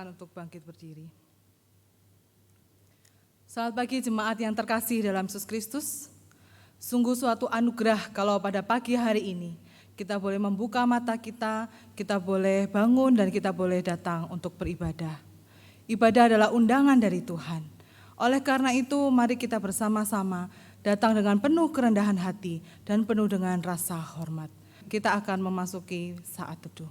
silakan untuk bangkit berdiri. Selamat pagi jemaat yang terkasih dalam Yesus Kristus. Sungguh suatu anugerah kalau pada pagi hari ini kita boleh membuka mata kita boleh bangun dan kita boleh datang untuk beribadah. Ibadah adalah undangan dari Tuhan. Oleh karena itu mari kita bersama-sama datang dengan penuh kerendahan hati dan penuh dengan rasa hormat. Kita akan memasuki saat teduh.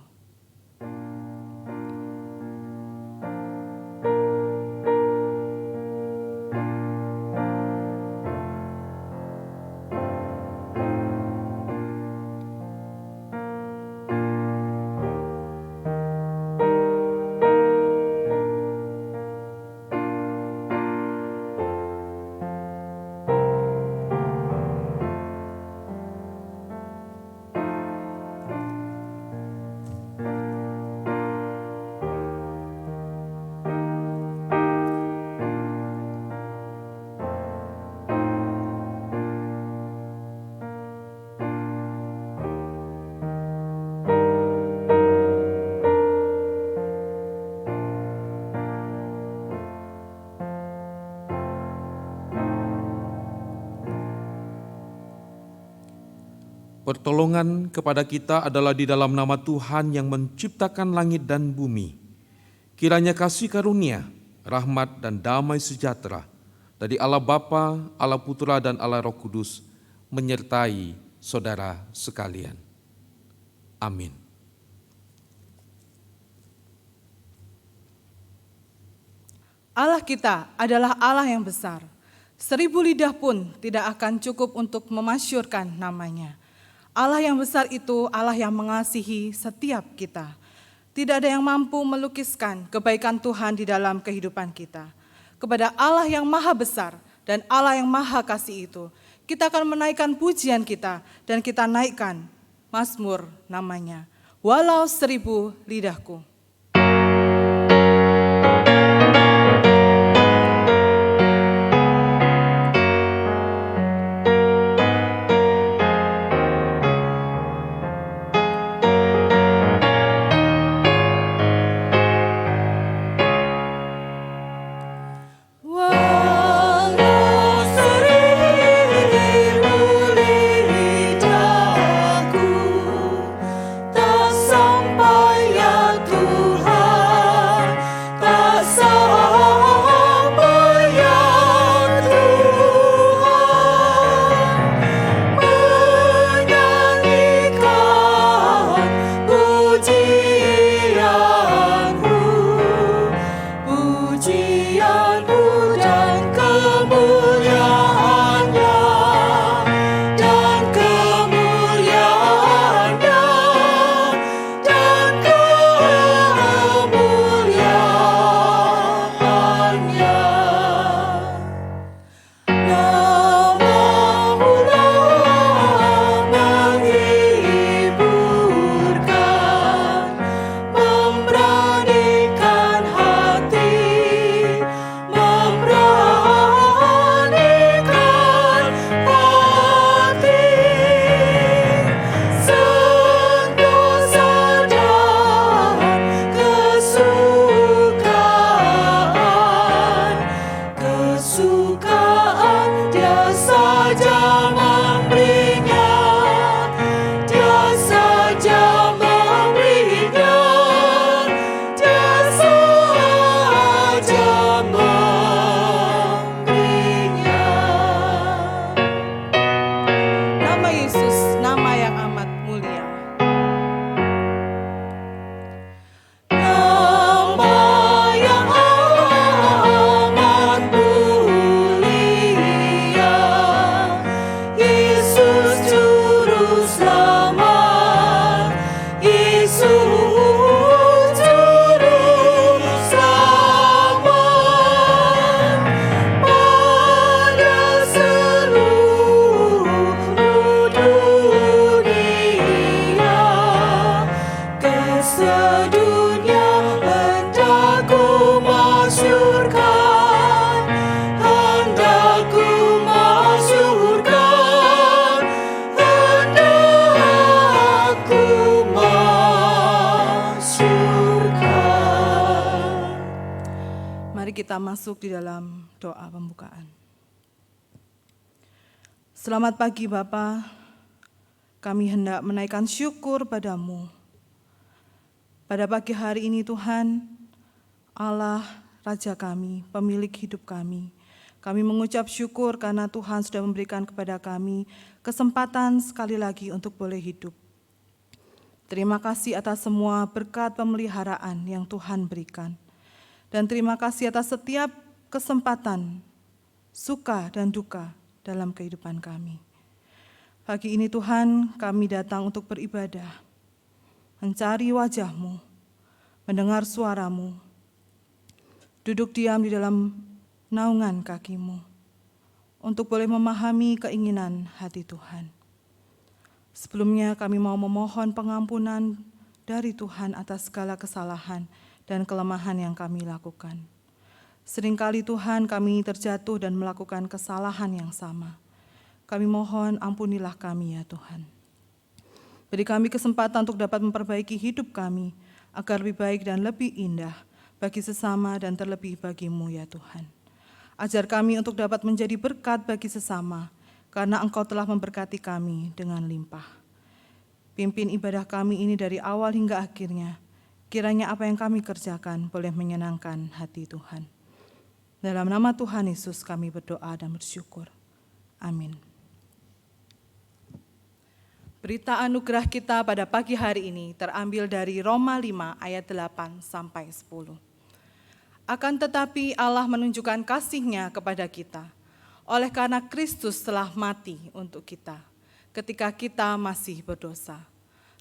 Pertolongan kepada kita adalah di dalam nama Tuhan yang menciptakan langit dan bumi. Kiranya kasih karunia, rahmat dan damai sejahtera dari Allah Bapa, Allah Putra dan Allah Roh Kudus menyertai saudara sekalian. Amin. Allah kita adalah Allah yang besar. 1000 lidah pun tidak akan cukup untuk memasyurkan namanya. Allah yang besar itu Allah yang mengasihi setiap kita. Tidak ada yang mampu melukiskan kebaikan Tuhan di dalam kehidupan kita. Kepada Allah yang maha besar dan Allah yang maha kasih itu, kita akan menaikkan pujian kita dan kita naikkan Mazmur namanya. Walau 1000 lidahku. Tak sampai ya Tuhan. kita masuk di dalam doa pembukaan. Selamat pagi Bapa, kami hendak menaikkan syukur padamu. Pada pagi hari ini Tuhan, Allah Raja kami, pemilik hidup kami mengucap syukur karena Tuhan sudah memberikan kepada kami kesempatan sekali lagi untuk boleh hidup. Terima kasih atas semua berkat pemeliharaan yang Tuhan berikan. Dan terima kasih atas setiap kesempatan, suka dan duka dalam kehidupan kami. Pagi ini Tuhan, kami datang untuk beribadah, mencari wajah-Mu, mendengar suara-Mu, duduk diam di dalam naungan kaki-Mu, untuk boleh memahami keinginan hati Tuhan. Sebelumnya kami mau memohon pengampunan dari Tuhan atas segala kesalahan dan kelemahan yang kami lakukan. Seringkali Tuhan kami terjatuh dan melakukan kesalahan yang sama. Kami mohon ampunilah kami ya Tuhan. Beri kami kesempatan untuk dapat memperbaiki hidup kami agar lebih baik dan lebih indah bagi sesama dan terlebih bagi-Mu ya Tuhan. Ajar kami untuk dapat menjadi berkat bagi sesama karena Engkau telah memberkati kami dengan limpah. Pimpin ibadah kami ini dari awal hingga akhirnya. Kiranya apa yang kami kerjakan boleh menyenangkan hati Tuhan. Dalam nama Tuhan Yesus kami berdoa dan bersyukur. Amin. Berita anugerah kita pada pagi hari ini terambil dari Roma 5 ayat 8 sampai 10. Akan tetapi Allah menunjukkan kasih-Nya kepada kita, oleh karena Kristus telah mati untuk kita, ketika kita masih berdosa.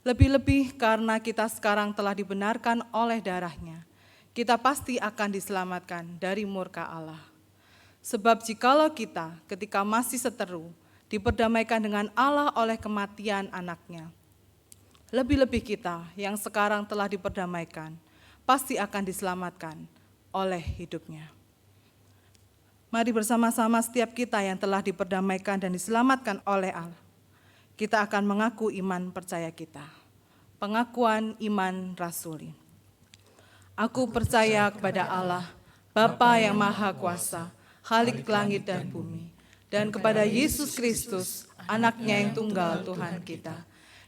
Lebih-lebih karena kita sekarang telah dibenarkan oleh darah-Nya, kita pasti akan diselamatkan dari murka Allah. Sebab jikalau kita ketika masih seteru diperdamaikan dengan Allah oleh kematian anak-Nya, lebih-lebih kita yang sekarang telah diperdamaikan pasti akan diselamatkan oleh hidup-Nya. Mari bersama-sama setiap kita yang telah diperdamaikan dan diselamatkan oleh Allah, kita akan mengaku iman percaya kita. Pengakuan iman rasuli. Aku percaya kepada Allah, Bapa yang Maha Kuasa, Khalik langit dan bumi, dan kepada Yesus Kristus, Anak-Nya yang tunggal Tuhan kita,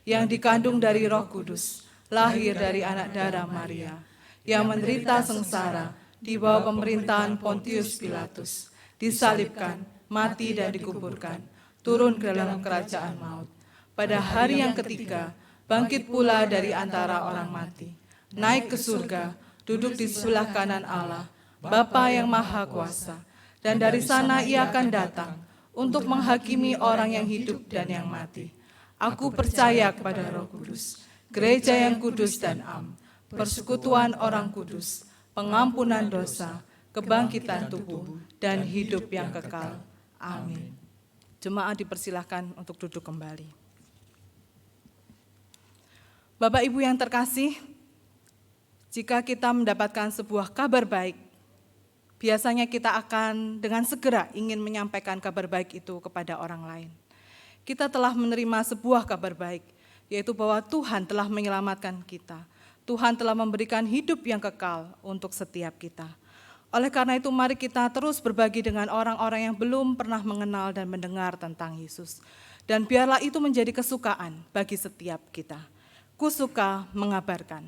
yang dikandung dari Roh Kudus, lahir dari anak darah Maria, yang menderita sengsara di bawah pemerintahan Pontius Pilatus, disalibkan, mati dan dikuburkan, turun ke dalam kerajaan maut. Pada hari yang ketiga, bangkit pula dari antara orang mati, naik ke surga, duduk di sebelah kanan Allah, Bapa yang Maha Kuasa, dan dari sana Ia akan datang untuk menghakimi orang yang hidup dan yang mati. Aku percaya kepada Roh Kudus, gereja yang kudus dan am, persekutuan orang kudus, pengampunan dosa, kebangkitan tubuh, dan hidup yang kekal. Amin. Jemaat dipersilahkan untuk duduk kembali. Bapak Ibu yang terkasih, jika kita mendapatkan sebuah kabar baik, biasanya kita akan dengan segera ingin menyampaikan kabar baik itu kepada orang lain. Kita telah menerima sebuah kabar baik, yaitu bahwa Tuhan telah menyelamatkan kita. Tuhan telah memberikan hidup yang kekal untuk setiap kita. Oleh karena itu mari kita terus berbagi dengan orang-orang yang belum pernah mengenal dan mendengar tentang Yesus. Dan biarlah itu menjadi kesukaan bagi setiap kita. Ku suka mengabarkan.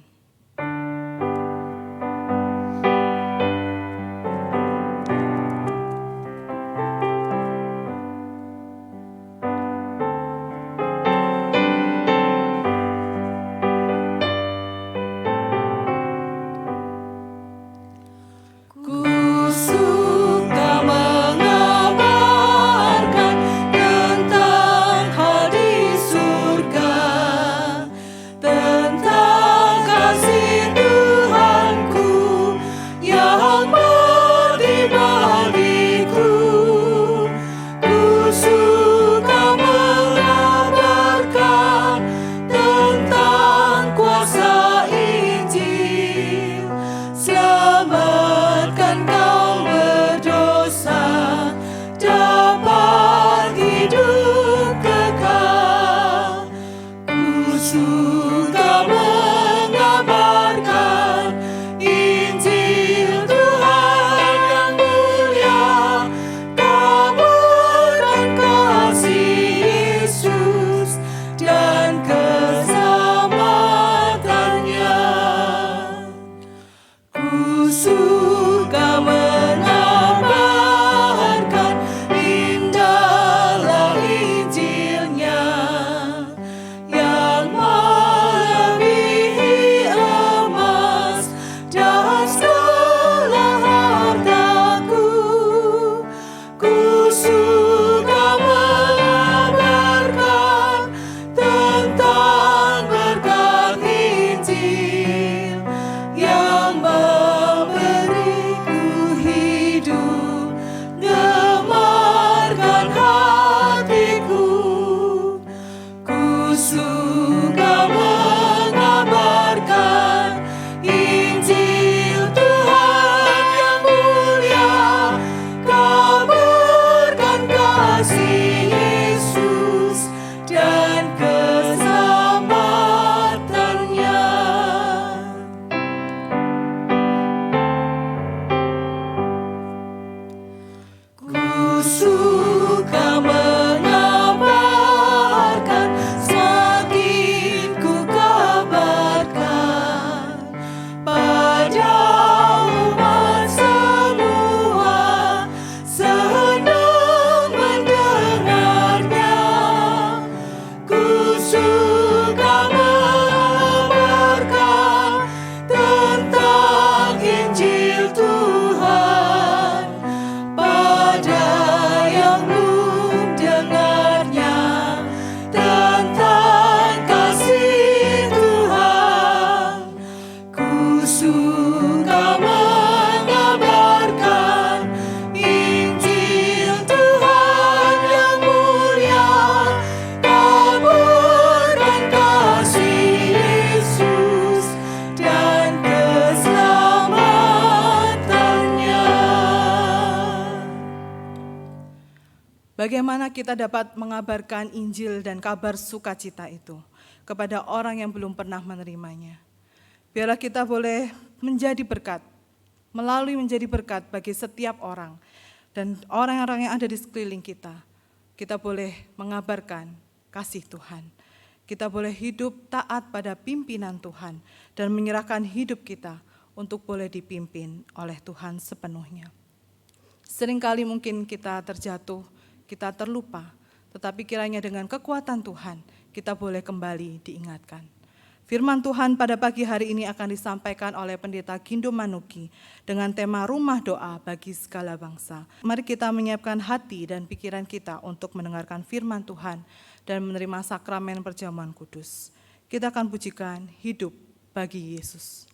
Tentang Bagaimana kita dapat mengabarkan Injil dan kabar sukacita itu kepada orang yang belum pernah menerimanya. Biarlah kita boleh menjadi berkat, melalui menjadi berkat bagi setiap orang dan orang-orang yang ada di sekeliling kita. Kita boleh mengabarkan kasih Tuhan. Kita boleh hidup taat pada pimpinan Tuhan dan menyerahkan hidup kita untuk boleh dipimpin oleh Tuhan sepenuhnya. Seringkali mungkin kita terjatuh, kita terlupa, tetapi kiranya dengan kekuatan Tuhan kita boleh kembali diingatkan. Firman Tuhan pada pagi hari ini akan disampaikan oleh Pendeta Gindo Manuki dengan tema Rumah Doa bagi Segala Bangsa. Mari kita menyiapkan hati dan pikiran kita untuk mendengarkan firman Tuhan dan menerima sakramen perjamuan kudus. Kita akan pujikan Hidup bagi Yesus.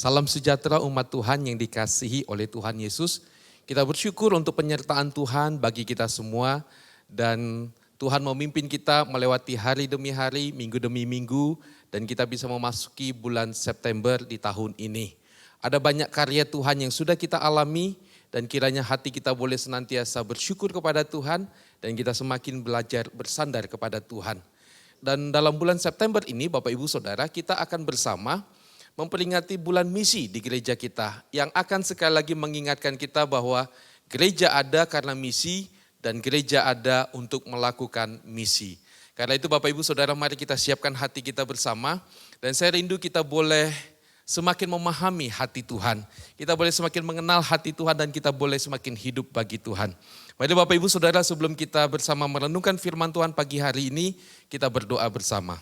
Salam sejahtera umat Tuhan yang dikasihi oleh Tuhan Yesus. Kita bersyukur untuk penyertaan Tuhan bagi kita semua. Dan Tuhan memimpin kita melewati hari demi hari, minggu demi minggu. dan kita bisa memasuki bulan September di tahun ini. Ada banyak karya Tuhan yang sudah kita alami dan kiranya hati kita boleh senantiasa bersyukur kepada Tuhan dan kita semakin belajar bersandar kepada Tuhan. Dan dalam bulan September ini Bapak Ibu Saudara kita akan bersama memperingati bulan misi di gereja kita yang akan sekali lagi mengingatkan kita bahwa gereja ada karena misi dan gereja ada untuk melakukan misi. Karena itu Bapak Ibu Saudara mari kita siapkan hati kita bersama dan saya rindu kita boleh semakin memahami hati Tuhan. Kita boleh semakin mengenal hati Tuhan dan kita boleh semakin hidup bagi Tuhan. Mari Bapak Ibu Saudara sebelum kita bersama merenungkan firman Tuhan pagi hari ini kita berdoa bersama.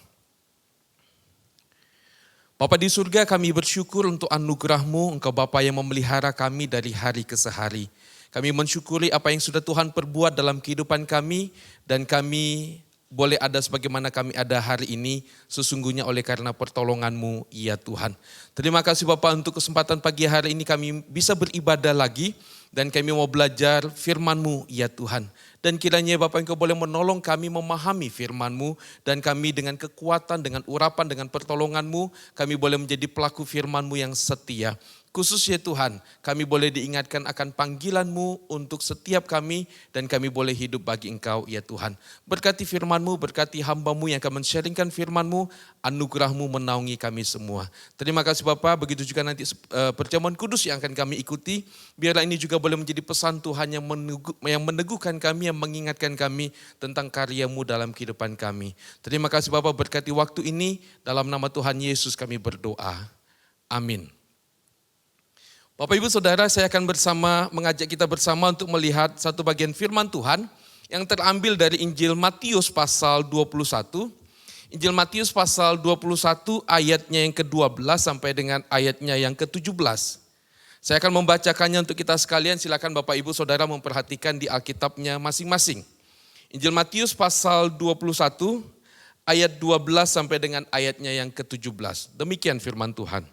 Bapa di surga kami bersyukur untuk anugerah-Mu, Engkau Bapa yang memelihara kami dari hari ke hari. Kami mensyukuri apa yang sudah Tuhan perbuat dalam kehidupan kami dan kami boleh ada sebagaimana kami ada hari ini sesungguhnya oleh karena pertolongan-Mu ya Tuhan. Terima kasih Bapa untuk kesempatan pagi hari ini kami bisa beribadah lagi dan kami mau belajar firman-Mu ya Tuhan. Dan kiranya Bapak Engkau boleh menolong kami memahami firman-Mu dan kami dengan kekuatan, dengan urapan, dengan pertolongan-Mu kami boleh menjadi pelaku firman-Mu yang setia. Khusus ya Tuhan, kami boleh diingatkan akan panggilan-Mu untuk setiap kami dan kami boleh hidup bagi Engkau ya Tuhan. Berkati firman-Mu, berkati hamba-Mu yang akan men-sharingkan firman-Mu, anugerah-Mu menaungi kami semua. Terima kasih Bapak, begitu juga nanti perjamuan kudus yang akan kami ikuti. Biarlah ini juga boleh menjadi pesan Tuhan yang meneguhkan kami, yang mengingatkan kami tentang karya-Mu dalam kehidupan kami. Terima kasih Bapak, berkati waktu ini, dalam nama Tuhan Yesus kami berdoa. Amin. Bapak Ibu Saudara, saya akan mengajak kita bersama untuk melihat satu bagian firman Tuhan yang terambil dari Injil Matius pasal 21. Injil Matius pasal 21 ayatnya yang ke-12 sampai dengan ayatnya yang ke-17. Saya akan membacakannya untuk kita sekalian, silakan Bapak Ibu Saudara memperhatikan di Alkitabnya masing-masing. Injil Matius pasal 21 ayat 12 sampai dengan ayatnya yang ke-17. Demikian firman Tuhan.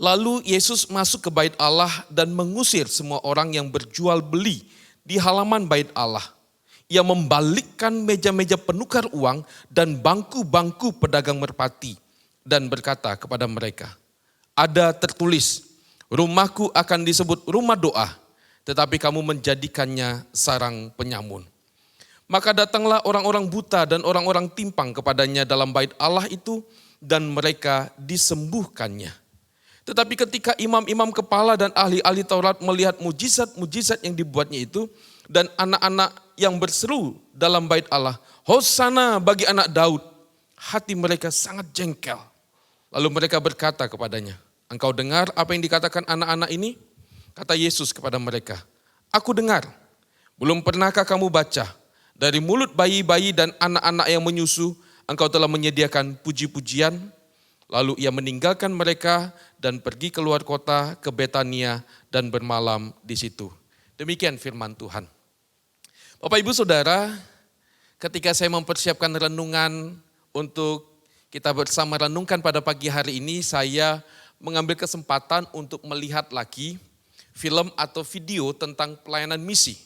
Lalu Yesus masuk ke bait Allah dan mengusir semua orang yang berjual beli di halaman bait Allah. Ia membalikkan meja-meja penukar uang dan bangku-bangku pedagang merpati dan berkata kepada mereka, ada tertulis, rumahku akan disebut rumah doa, tetapi kamu menjadikannya sarang penyamun. Maka datanglah orang-orang buta dan orang-orang timpang kepadanya dalam bait Allah itu dan mereka disembuhkannya. Tetapi ketika imam-imam kepala dan ahli-ahli Taurat melihat mujizat-mujizat yang dibuatnya itu, dan anak-anak yang berseru dalam bait Allah, Hosana bagi anak Daud, hati mereka sangat jengkel. Lalu mereka berkata kepadanya, engkau dengar apa yang dikatakan anak-anak ini? Kata Yesus kepada mereka, aku dengar. Belum pernahkah kamu baca, dari mulut bayi-bayi dan anak-anak yang menyusu, engkau telah menyediakan puji-pujian? Lalu ia meninggalkan mereka dan pergi keluar kota ke Betania dan bermalam di situ. Demikian firman Tuhan. Bapak Ibu Saudara, ketika saya mempersiapkan renungan untuk kita bersama renungkan pada pagi hari ini, saya mengambil kesempatan untuk melihat lagi film atau video tentang pelayanan misi.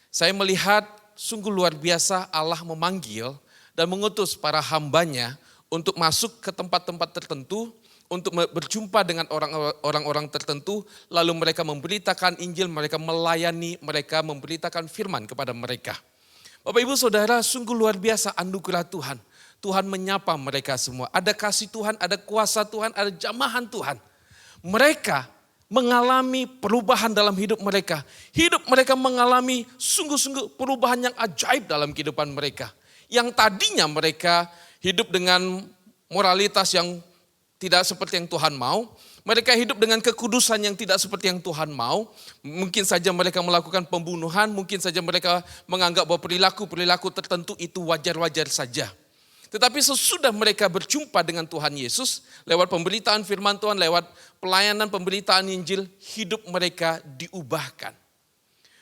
Saya melihat sungguh luar biasa Allah memanggil dan mengutus para hambanya untuk masuk ke tempat-tempat tertentu, untuk berjumpa dengan orang-orang tertentu, lalu mereka memberitakan Injil, mereka melayani, mereka memberitakan firman kepada mereka. Bapak Ibu Saudara, sungguh luar biasa anugerah Tuhan. Tuhan menyapa mereka semua. Ada kasih Tuhan, ada kuasa Tuhan, ada jamahan Tuhan. Mereka mengalami perubahan dalam hidup mereka. Hidup mereka mengalami sungguh-sungguh perubahan yang ajaib dalam kehidupan mereka. Yang tadinya mereka hidup dengan moralitas yang tidak seperti yang Tuhan mau. Mereka hidup dengan kekudusan yang tidak seperti yang Tuhan mau. Mungkin saja mereka melakukan pembunuhan, mungkin saja mereka menganggap bahwa perilaku tertentu itu wajar-wajar saja. Tetapi sesudah mereka berjumpa dengan Tuhan Yesus, lewat pemberitaan firman Tuhan, lewat pelayanan pemberitaan Injil, hidup mereka diubahkan.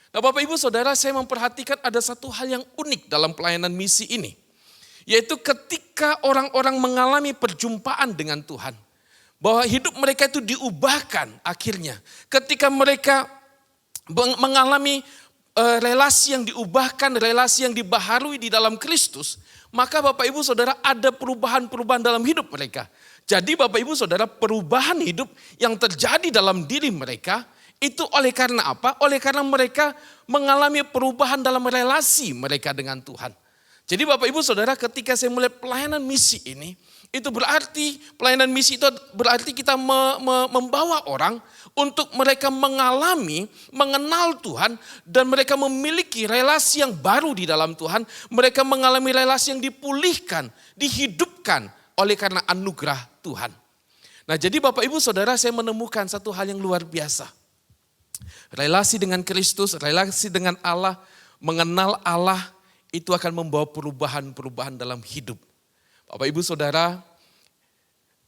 Nah Bapak Ibu Saudara, saya memperhatikan ada satu hal yang unik dalam pelayanan misi ini. Yaitu ketika orang-orang mengalami perjumpaan dengan Tuhan. Bahwa hidup mereka itu diubahkan akhirnya. Ketika mereka mengalami relasi yang diubahkan, relasi yang dibaharui di dalam Kristus. maka Bapak Ibu Saudara ada perubahan-perubahan dalam hidup mereka. Jadi Bapak Ibu Saudara, perubahan hidup yang terjadi dalam diri mereka itu oleh karena apa? Oleh karena mereka mengalami perubahan dalam relasi mereka dengan Tuhan. Jadi Bapak Ibu Saudara, ketika saya mulai pelayanan misi ini, itu berarti pelayanan misi itu berarti kita membawa orang untuk mereka mengenal Tuhan dan mereka memiliki relasi yang baru di dalam Tuhan. Mereka mengalami relasi yang dipulihkan, dihidupkan oleh karena anugerah Tuhan. Nah, jadi Bapak Ibu Saudara, saya menemukan satu hal yang luar biasa. Relasi dengan Kristus, relasi dengan Allah, mengenal Allah itu akan membawa perubahan-perubahan dalam hidup. Bapak Ibu Saudara,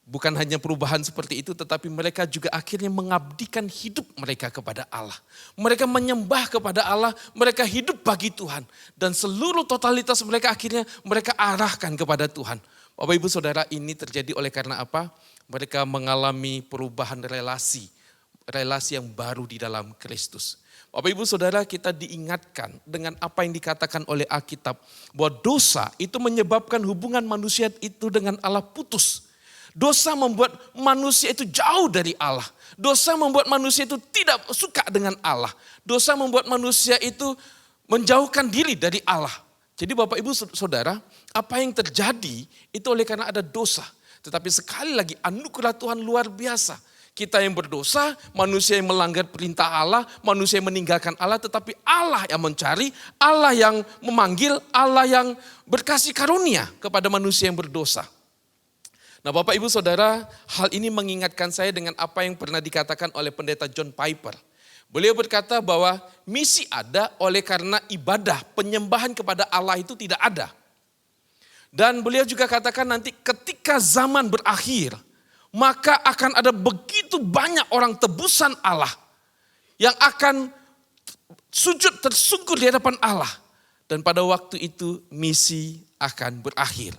bukan hanya perubahan seperti itu, tetapi mereka juga akhirnya mengabdikan hidup mereka kepada Allah. Mereka menyembah kepada Allah, mereka hidup bagi Tuhan. Dan seluruh totalitas mereka akhirnya mereka arahkan kepada Tuhan. Bapak Ibu Saudara, ini terjadi oleh karena apa? Mereka mengalami perubahan relasi yang baru di dalam Kristus. Bapak Ibu Saudara, kita diingatkan dengan apa yang dikatakan oleh Alkitab, bahwa dosa itu menyebabkan hubungan manusia itu dengan Allah putus. Dosa membuat manusia itu jauh dari Allah. Dosa membuat manusia itu tidak suka dengan Allah. Dosa membuat manusia itu menjauhkan diri dari Allah. Jadi Bapak Ibu Saudara, apa yang terjadi itu oleh karena ada dosa. Tetapi sekali lagi anugerah Tuhan luar biasa. Kita yang berdosa, manusia yang melanggar perintah Allah, manusia yang meninggalkan Allah, tetapi Allah yang mencari, Allah yang memanggil, Allah yang berkasih karunia kepada manusia yang berdosa. Nah Bapak Ibu Saudara, hal ini mengingatkan saya dengan apa yang pernah dikatakan oleh pendeta John Piper. Beliau berkata bahwa misi ada oleh karena ibadah, penyembahan kepada Allah itu tidak ada. Dan beliau juga katakan nanti ketika zaman berakhir, maka akan ada begitu banyak orang tebusan Allah yang akan sujud tersungkur di hadapan Allah. Dan pada waktu itu misi akan berakhir.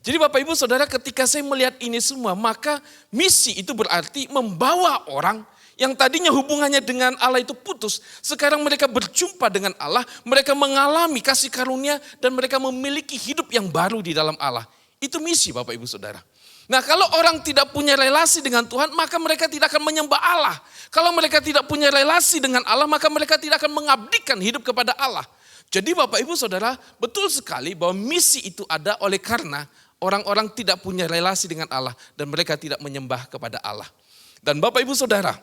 Jadi Bapak Ibu Saudara, ketika saya melihat ini semua, maka misi itu berarti membawa orang yang tadinya hubungannya dengan Allah itu putus. Sekarang mereka berjumpa dengan Allah, mereka mengalami kasih karunia dan mereka memiliki hidup yang baru di dalam Allah. Itu misi Bapak Ibu Saudara. Nah kalau orang tidak punya relasi dengan Tuhan, maka mereka tidak akan menyembah Allah. Kalau mereka tidak punya relasi dengan Allah, maka mereka tidak akan mengabdikan hidup kepada Allah. Jadi Bapak Ibu Saudara, betul sekali bahwa misi itu ada oleh karena orang-orang tidak punya relasi dengan Allah dan mereka tidak menyembah kepada Allah. Dan Bapak Ibu Saudara,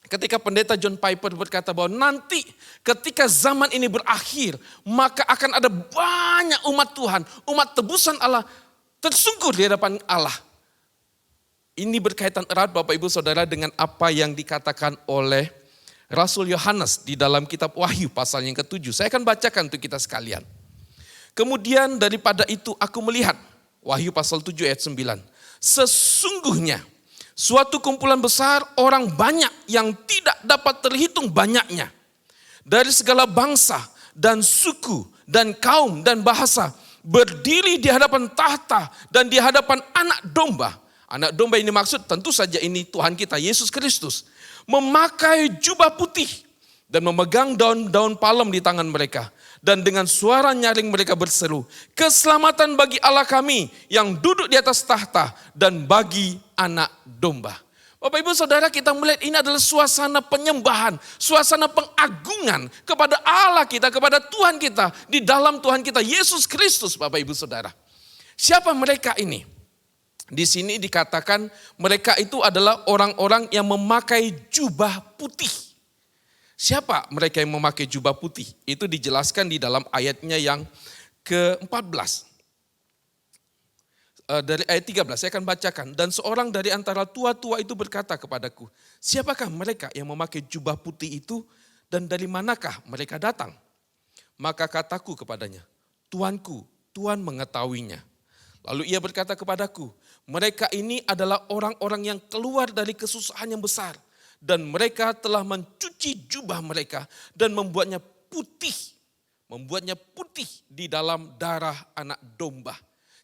ketika pendeta John Piper berkata bahwa nanti ketika zaman ini berakhir, maka akan ada banyak umat Tuhan, umat tebusan Allah tersungkur di hadapan Allah. Ini berkaitan erat Bapak Ibu Saudara dengan apa yang dikatakan oleh Rasul Yohanes di dalam kitab Wahyu pasal yang ke-7. Saya akan bacakan untuk kita sekalian. Kemudian daripada itu aku melihat, Wahyu pasal 7 ayat 9. Sesungguhnya suatu kumpulan besar orang banyak yang tidak dapat terhitung banyaknya. Dari segala bangsa dan suku dan kaum dan bahasa berdiri di hadapan tahta dan di hadapan anak domba. Anak domba ini maksud tentu saja ini Tuhan kita Yesus Kristus. Memakai jubah putih dan memegang daun-daun palem di tangan mereka. Dan dengan suara nyaring mereka berseru, keselamatan bagi Allah kami yang duduk di atas tahta dan bagi anak domba. Bapak Ibu Saudara, kita melihat ini adalah suasana penyembahan, suasana pengagungan kepada Allah kita, kepada Tuhan kita, di dalam Tuhan kita Yesus Kristus Bapak Ibu Saudara. Siapa mereka ini? Di sini dikatakan mereka itu adalah orang-orang yang memakai jubah putih. Siapa mereka yang memakai jubah putih? Itu dijelaskan di dalam ayatnya yang ke-14. Dari ayat 13 saya akan bacakan. Dan seorang dari antara tua-tua itu berkata kepadaku, siapakah mereka yang memakai jubah putih itu dan dari manakah mereka datang? Maka kataku kepadanya, Tuanku, Tuhan mengetahuinya. Lalu ia berkata kepadaku, mereka ini adalah orang-orang yang keluar dari kesusahan yang besar. Dan mereka telah mencuci jubah mereka dan membuatnya putih di dalam darah anak domba.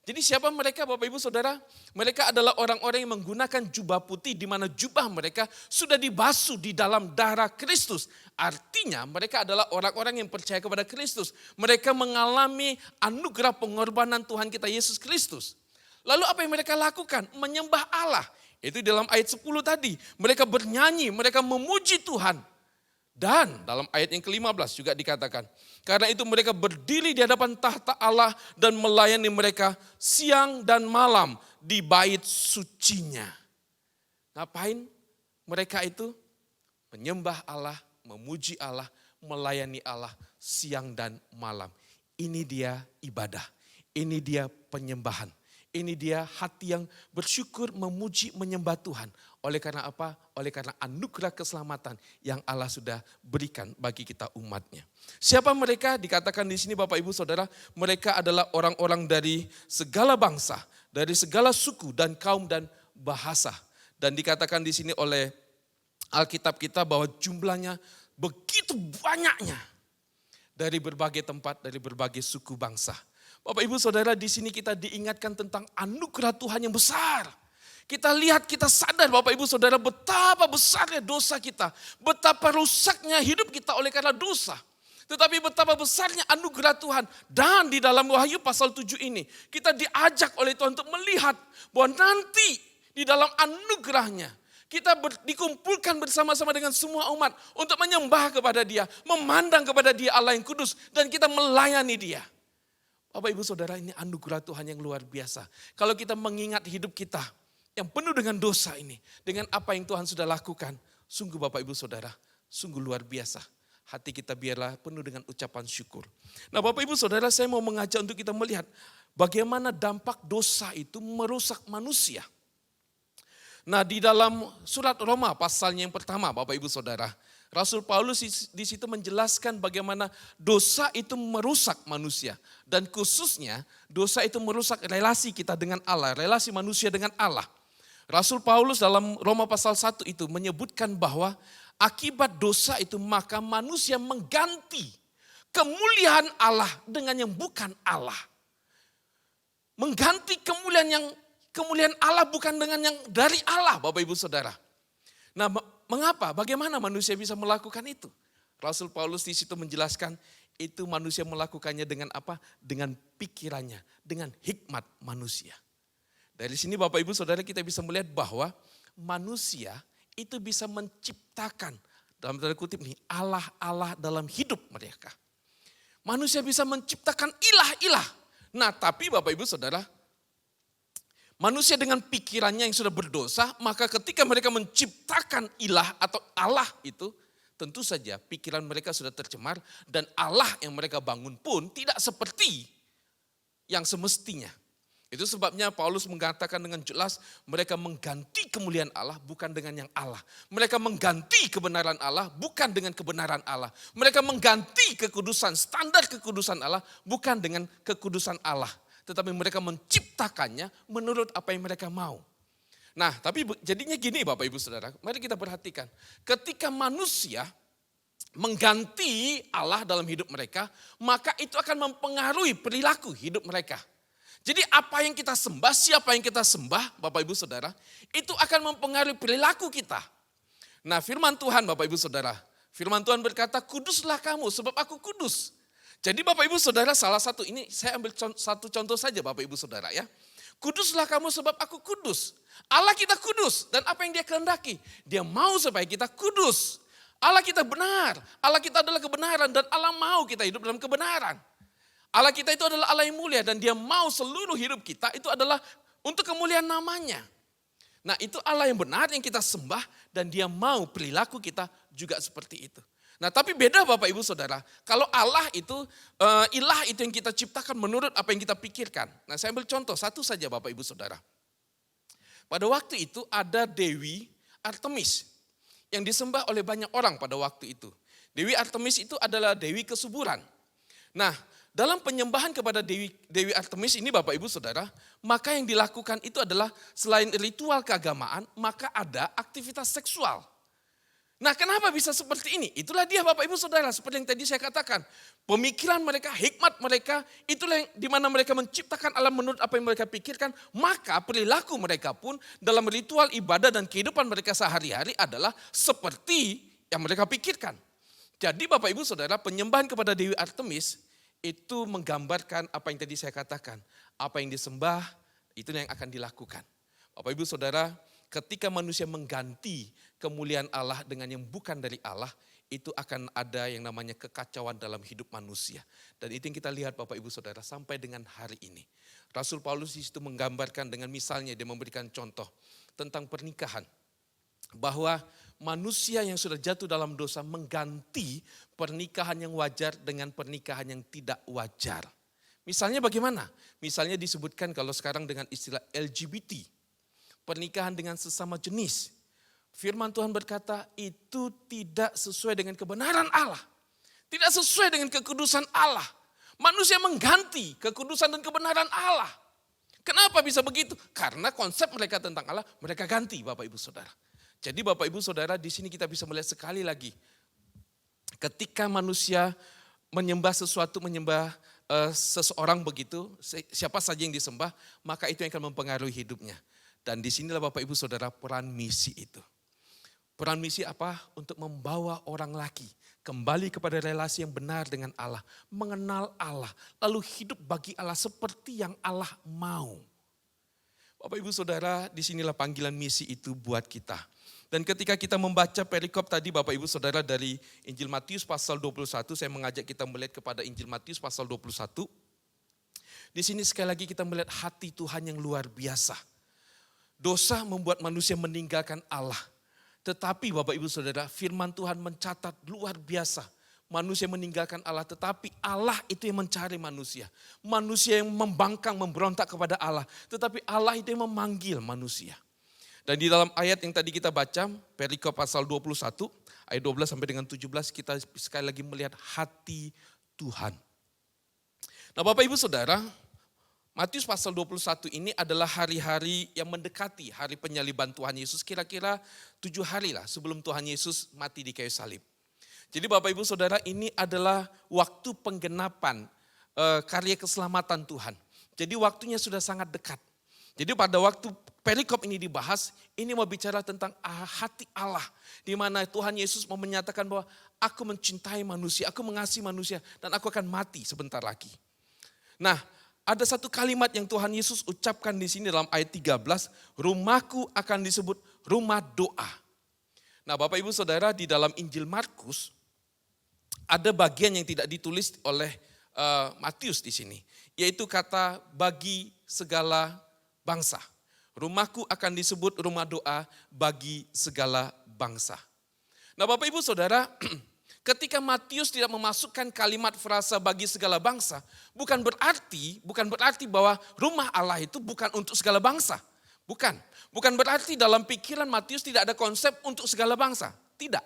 Jadi siapa mereka Bapak Ibu Saudara? Mereka adalah orang-orang yang menggunakan jubah putih di mana jubah mereka sudah dibasuh di dalam darah Kristus. Artinya mereka adalah orang-orang yang percaya kepada Kristus. Mereka mengalami anugerah pengorbanan Tuhan kita Yesus Kristus. Lalu apa yang mereka lakukan? Menyembah Allah. Itu dalam ayat 10 tadi. Mereka bernyanyi, mereka memuji Tuhan. Dan dalam ayat yang ke-15 juga dikatakan, karena itu mereka berdiri di hadapan tahta Allah dan melayani mereka siang dan malam di bait sucinya. Ngapain mereka itu? Menyembah Allah, memuji Allah, melayani Allah siang dan malam. Ini dia ibadah, ini dia penyembahan. Ini dia hati yang bersyukur, memuji, menyembah Tuhan. Oleh karena apa? Oleh karena anugerah keselamatan yang Allah sudah berikan bagi kita umatnya. Siapa mereka? Dikatakan di sini Bapak Ibu Saudara, mereka adalah orang-orang dari segala bangsa, dari segala suku dan kaum dan bahasa. Dan dikatakan di sini oleh Alkitab kita bahwa jumlahnya begitu banyaknya. Dari berbagai tempat, dari berbagai suku bangsa. Bapak Ibu Saudara, di sini kita diingatkan tentang anugerah Tuhan yang besar. Kita lihat, kita sadar Bapak Ibu Saudara betapa besarnya dosa kita. Betapa rusaknya hidup kita oleh karena dosa. Tetapi betapa besarnya anugerah Tuhan. Dan di dalam Wahyu pasal 7 ini, kita diajak oleh Tuhan untuk melihat bahwa nanti di dalam anugerahnya, kita dikumpulkan bersama-sama dengan semua umat untuk menyembah kepada Dia, memandang kepada Dia Allah yang kudus, dan kita melayani Dia. Bapak Ibu Saudara, ini anugerah Tuhan yang luar biasa. Kalau kita mengingat hidup kita yang penuh dengan dosa ini, dengan apa yang Tuhan sudah lakukan, sungguh Bapak Ibu Saudara, sungguh luar biasa. Hati kita biarlah penuh dengan ucapan syukur. Nah Bapak Ibu Saudara, saya mau mengajak untuk kita melihat bagaimana dampak dosa itu merusak manusia. Nah di dalam surat Roma pasalnya yang pertama Bapak Ibu Saudara, Rasul Paulus di situ menjelaskan bagaimana dosa itu merusak manusia. Dan khususnya dosa itu merusak relasi kita dengan Allah, relasi manusia dengan Allah. Rasul Paulus dalam Roma pasal 1 itu menyebutkan bahwa akibat dosa itu maka manusia mengganti kemuliaan Allah dengan yang bukan Allah. Mengganti kemuliaan Allah bukan dengan yang dari Allah Bapak Ibu Saudara. Nah mengapa? Bagaimana manusia bisa melakukan itu? Rasul Paulus di situ menjelaskan itu manusia melakukannya dengan apa? Dengan pikirannya, dengan hikmat manusia. Dari sini Bapak Ibu Saudara kita bisa melihat bahwa manusia itu bisa menciptakan dalam tanda kutip nih Allah-Allah dalam hidup mereka. Manusia bisa menciptakan ilah-ilah. Nah tapi Bapak Ibu Saudara, manusia dengan pikirannya yang sudah berdosa, maka ketika mereka menciptakan ilah atau Allah itu, tentu saja pikiran mereka sudah tercemar dan Allah yang mereka bangun pun tidak seperti yang semestinya. Itu sebabnya Paulus mengatakan dengan jelas mereka mengganti kemuliaan Allah bukan dengan yang Allah. Mereka mengganti kebenaran Allah bukan dengan kebenaran Allah. Mereka mengganti kekudusan, standar kekudusan Allah bukan dengan kekudusan Allah. Tetapi mereka menciptakannya menurut apa yang mereka mau. Nah tapi jadinya gini Bapak Ibu Saudara, mari kita perhatikan. Ketika manusia mengganti Allah dalam hidup mereka, maka itu akan mempengaruhi perilaku hidup mereka. Jadi apa yang kita sembah, siapa yang kita sembah Bapak Ibu Saudara, itu akan mempengaruhi perilaku kita. Nah firman Tuhan Bapak Ibu Saudara, firman Tuhan berkata kuduslah kamu sebab aku kudus. Jadi Bapak Ibu Saudara salah satu ini saya ambil satu contoh saja Bapak Ibu Saudara ya. Kuduslah kamu sebab aku kudus. Allah kita kudus dan apa yang Dia kehendaki? Dia mau supaya kita kudus. Allah kita benar, Allah kita adalah kebenaran dan Allah mau kita hidup dalam kebenaran. Allah kita itu adalah Allah yang mulia dan Dia mau seluruh hidup kita itu adalah untuk kemuliaan namanya. Nah itu Allah yang benar yang kita sembah dan Dia mau perilaku kita juga seperti itu. Nah tapi beda Bapak Ibu Saudara, kalau Allah itu, ilah itu yang kita ciptakan menurut apa yang kita pikirkan. Nah saya ambil contoh satu saja Bapak Ibu Saudara. Pada waktu itu ada Dewi Artemis yang disembah oleh banyak orang pada waktu itu. Dewi Artemis itu adalah Dewi kesuburan. Nah dalam penyembahan kepada Dewi Artemis ini Bapak Ibu Saudara, maka yang dilakukan itu adalah selain ritual keagamaan, maka ada aktivitas seksual. Nah, kenapa bisa seperti ini? Itulah dia Bapak Ibu Saudara, seperti yang tadi saya katakan. Pemikiran mereka, hikmat mereka, itulah yang dimana mereka menciptakan alam menurut apa yang mereka pikirkan. Maka perilaku mereka pun dalam ritual ibadah dan kehidupan mereka sehari-hari adalah seperti yang mereka pikirkan. Jadi Bapak Ibu Saudara, penyembahan kepada Dewi Artemis itu menggambarkan apa yang tadi saya katakan. Apa yang disembah, itu yang akan dilakukan. Bapak Ibu Saudara, ketika manusia mengganti kemuliaan Allah dengan yang bukan dari Allah, itu akan ada yang namanya kekacauan dalam hidup manusia. Dan itu yang kita lihat Bapak Ibu Saudara sampai dengan hari ini. Rasul Paulus di situ menggambarkan dengan misalnya dia memberikan contoh tentang pernikahan. Bahwa manusia yang sudah jatuh dalam dosa mengganti pernikahan yang wajar dengan pernikahan yang tidak wajar. Misalnya bagaimana? Misalnya disebutkan kalau sekarang dengan istilah LGBT. Pernikahan dengan sesama jenis. Firman Tuhan berkata itu tidak sesuai dengan kebenaran Allah. Tidak sesuai dengan kekudusan Allah. Manusia mengganti kekudusan dan kebenaran Allah. Kenapa bisa begitu? Karena konsep mereka tentang Allah mereka ganti Bapak Ibu Saudara. Jadi Bapak Ibu Saudara di sini kita bisa melihat sekali lagi. Ketika manusia menyembah sesuatu, menyembah seseorang begitu, siapa saja yang disembah, maka itu yang akan mempengaruhi hidupnya. Dan disinilah Bapak Ibu Saudara peran misi itu. Peran misi apa? Untuk membawa orang lagi kembali kepada relasi yang benar dengan Allah. Mengenal Allah, lalu hidup bagi Allah seperti yang Allah mau. Bapak Ibu Saudara, disinilah panggilan misi itu buat kita. Dan ketika kita membaca perikop tadi Bapak Ibu Saudara dari Injil Matius pasal 21, saya mengajak kita melihat kepada Injil Matius pasal 21. Di sini sekali lagi kita melihat hati Tuhan yang luar biasa. Dosa membuat manusia meninggalkan Allah. Tetapi Bapak Ibu Saudara, firman Tuhan mencatat luar biasa. Manusia meninggalkan Allah, tetapi Allah itu yang mencari manusia. Manusia yang membangkang, memberontak kepada Allah. Tetapi Allah itu yang memanggil manusia. Dan di dalam ayat yang tadi kita baca, perikop pasal 21, ayat 12 sampai dengan 17, kita sekali lagi melihat hati Tuhan. Nah Bapak Ibu Saudara, Matius pasal 21 ini adalah hari-hari yang mendekati hari penyaliban Tuhan Yesus. Kira-kira 7 hari lah sebelum Tuhan Yesus mati di kayu salib. Jadi Bapak Ibu Saudara ini adalah waktu penggenapan karya keselamatan Tuhan. Jadi waktunya sudah sangat dekat. Jadi pada waktu perikop ini dibahas, ini mau bicara tentang hati Allah. Di mana Tuhan Yesus mau menyatakan bahwa aku mencintai manusia, aku mengasihi manusia dan aku akan mati sebentar lagi. Nah, ada satu kalimat yang Tuhan Yesus ucapkan di sini dalam ayat 13, rumahku akan disebut rumah doa. Nah Bapak Ibu Saudara di dalam Injil Markus ada bagian yang tidak ditulis oleh Matius di sini. Yaitu kata bagi segala bangsa. Rumahku akan disebut rumah doa bagi segala bangsa. Nah Bapak Ibu Saudara, ketika Matius tidak memasukkan kalimat frasa bagi segala bangsa, bukan berarti bahwa rumah Allah itu bukan untuk segala bangsa. Bukan berarti dalam pikiran Matius tidak ada konsep untuk segala bangsa. Tidak.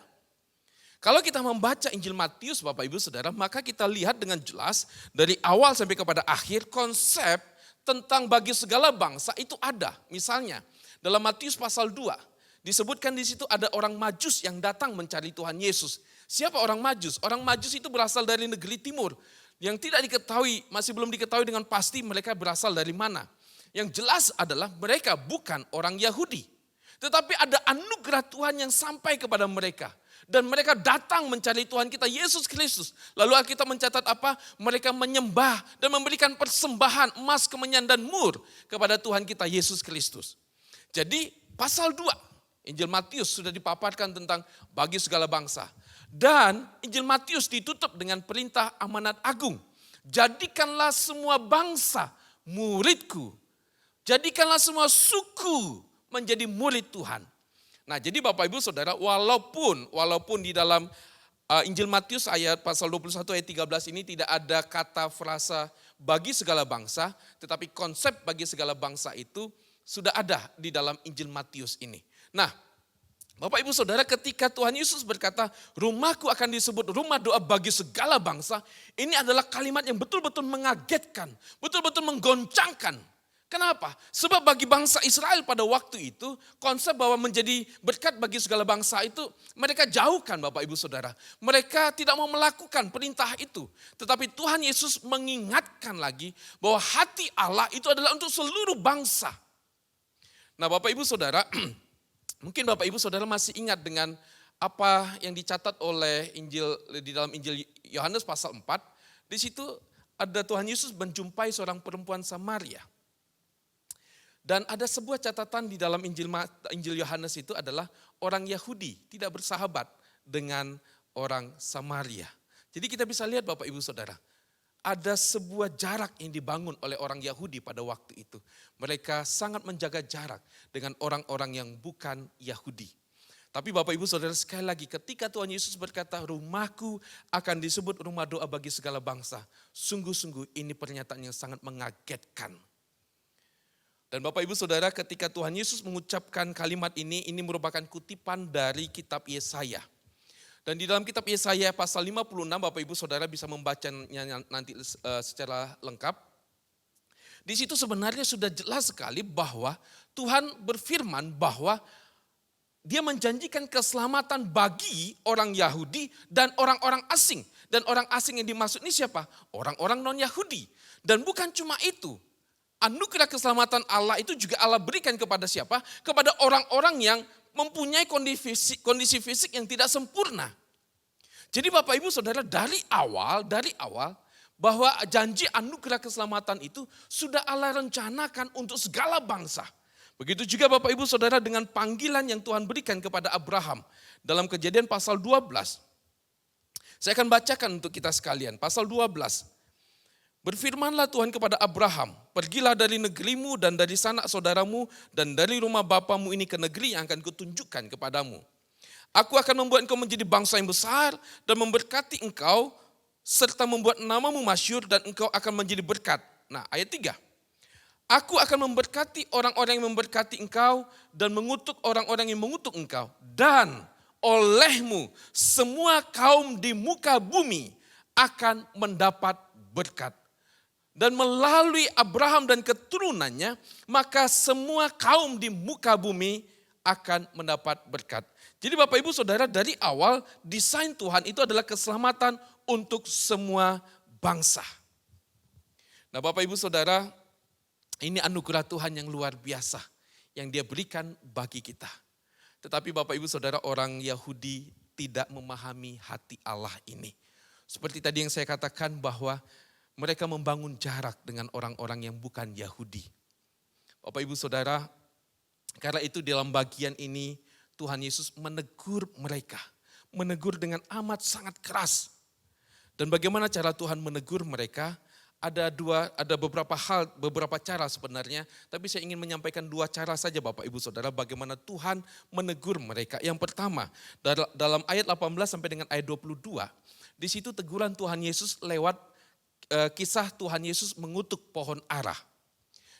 Kalau kita membaca Injil Matius Bapak Ibu Saudara, maka kita lihat dengan jelas dari awal sampai kepada akhir konsep tentang bagi segala bangsa itu ada. Misalnya dalam Matius pasal 2 disebutkan di situ ada orang Majus yang datang mencari Tuhan Yesus. Siapa orang Majus? Orang Majus itu berasal dari negeri timur. Yang tidak diketahui, masih belum diketahui dengan pasti mereka berasal dari mana. Yang jelas adalah mereka bukan orang Yahudi. Tetapi ada anugerah Tuhan yang sampai kepada mereka. Dan mereka datang mencari Tuhan kita Yesus Kristus. Lalu Alkitab mencatat apa? Mereka menyembah dan memberikan persembahan emas, kemenyan dan mur kepada Tuhan kita Yesus Kristus. Jadi pasal 2 Injil Matius sudah dipaparkan tentang bagi segala bangsa. Dan Injil Matius ditutup dengan perintah amanat agung. Jadikanlah semua bangsa muridku. Jadikanlah semua suku menjadi murid Tuhan. Nah jadi Bapak Ibu Saudara, walaupun di dalam Injil Matius ayat pasal 21 ayat 13 ini tidak ada kata frasa bagi segala bangsa, tetapi konsep bagi segala bangsa itu sudah ada di dalam Injil Matius ini. Nah Bapak Ibu Saudara, ketika Tuhan Yesus berkata, rumahku akan disebut rumah doa bagi segala bangsa, ini adalah kalimat yang betul-betul mengagetkan, betul-betul menggoncangkan Kenapa? Sebab bagi bangsa Israel pada waktu itu, konsep bahwa menjadi berkat bagi segala bangsa itu mereka jauhkan Bapak Ibu Saudara. Mereka tidak mau melakukan perintah itu. Tetapi Tuhan Yesus mengingatkan lagi bahwa hati Allah itu adalah untuk seluruh bangsa. Nah Bapak Ibu Saudara, mungkin Bapak Ibu Saudara masih ingat dengan apa yang dicatat oleh Injil di dalam Injil Yohanes pasal 4. Di situ ada Tuhan Yesus menjumpai seorang perempuan Samaria. Dan ada sebuah catatan di dalam Injil Yohanes itu adalah orang Yahudi tidak bersahabat dengan orang Samaria. Jadi kita bisa lihat Bapak Ibu Saudara, ada sebuah jarak yang dibangun oleh orang Yahudi pada waktu itu. Mereka sangat menjaga jarak dengan orang-orang yang bukan Yahudi. Tapi Bapak Ibu Saudara sekali lagi ketika Tuhan Yesus berkata rumahku akan disebut rumah doa bagi segala bangsa. Sungguh-sungguh ini pernyataan yang sangat mengagetkan. Dan Bapak Ibu Saudara ketika Tuhan Yesus mengucapkan kalimat ini merupakan kutipan dari kitab Yesaya. Dan di dalam kitab Yesaya pasal 56 Bapak Ibu Saudara bisa membacanya nanti secara lengkap. Di situ sebenarnya sudah jelas sekali bahwa Tuhan berfirman bahwa Dia menjanjikan keselamatan bagi orang Yahudi dan orang-orang asing. Dan orang asing yang dimaksud ini siapa? Orang-orang non-Yahudi. Dan bukan cuma itu. Anugerah keselamatan Allah itu juga Allah berikan kepada siapa? Kepada orang-orang yang mempunyai kondisi fisik yang tidak sempurna. Jadi Bapak Ibu Saudara dari awal bahwa janji anugerah keselamatan itu sudah Allah rencanakan untuk segala bangsa. Begitu juga Bapak Ibu Saudara dengan panggilan yang Tuhan berikan kepada Abraham dalam Kejadian pasal 12. Saya akan bacakan untuk kita sekalian, pasal 12. Berfirmanlah Tuhan kepada Abraham, pergilah dari negerimu dan dari sanak saudaramu dan dari rumah bapamu ini ke negeri yang akan kutunjukkan kepadamu. Aku akan membuat engkau menjadi bangsa yang besar dan memberkati engkau serta membuat namamu masyhur dan engkau akan menjadi berkat. Nah ayat 3. Aku akan memberkati orang-orang yang memberkati engkau dan mengutuk orang-orang yang mengutuk engkau. Dan olehmu semua kaum di muka bumi akan mendapat berkat. Dan melalui Abraham dan keturunannya, maka semua kaum di muka bumi akan mendapat berkat. Jadi Bapak Ibu Saudara dari awal desain Tuhan itu adalah keselamatan untuk semua bangsa. Nah Bapak Ibu Saudara, ini anugerah Tuhan yang luar biasa yang Dia berikan bagi kita. Tetapi Bapak Ibu Saudara orang Yahudi tidak memahami hati Allah ini. Seperti tadi yang saya katakan bahwa mereka membangun jarak dengan orang-orang yang bukan Yahudi. Bapak Ibu Saudara, karena itu dalam bagian ini Tuhan Yesus menegur mereka. Menegur dengan amat sangat keras. Dan bagaimana cara Tuhan menegur mereka? Ada beberapa cara sebenarnya. Tapi saya ingin menyampaikan 2 cara saja Bapak Ibu Saudara bagaimana Tuhan menegur mereka. Yang pertama, dalam ayat 18 sampai dengan ayat 22. Di situ teguran Tuhan Yesus lewat kisah Tuhan Yesus mengutuk pohon ara.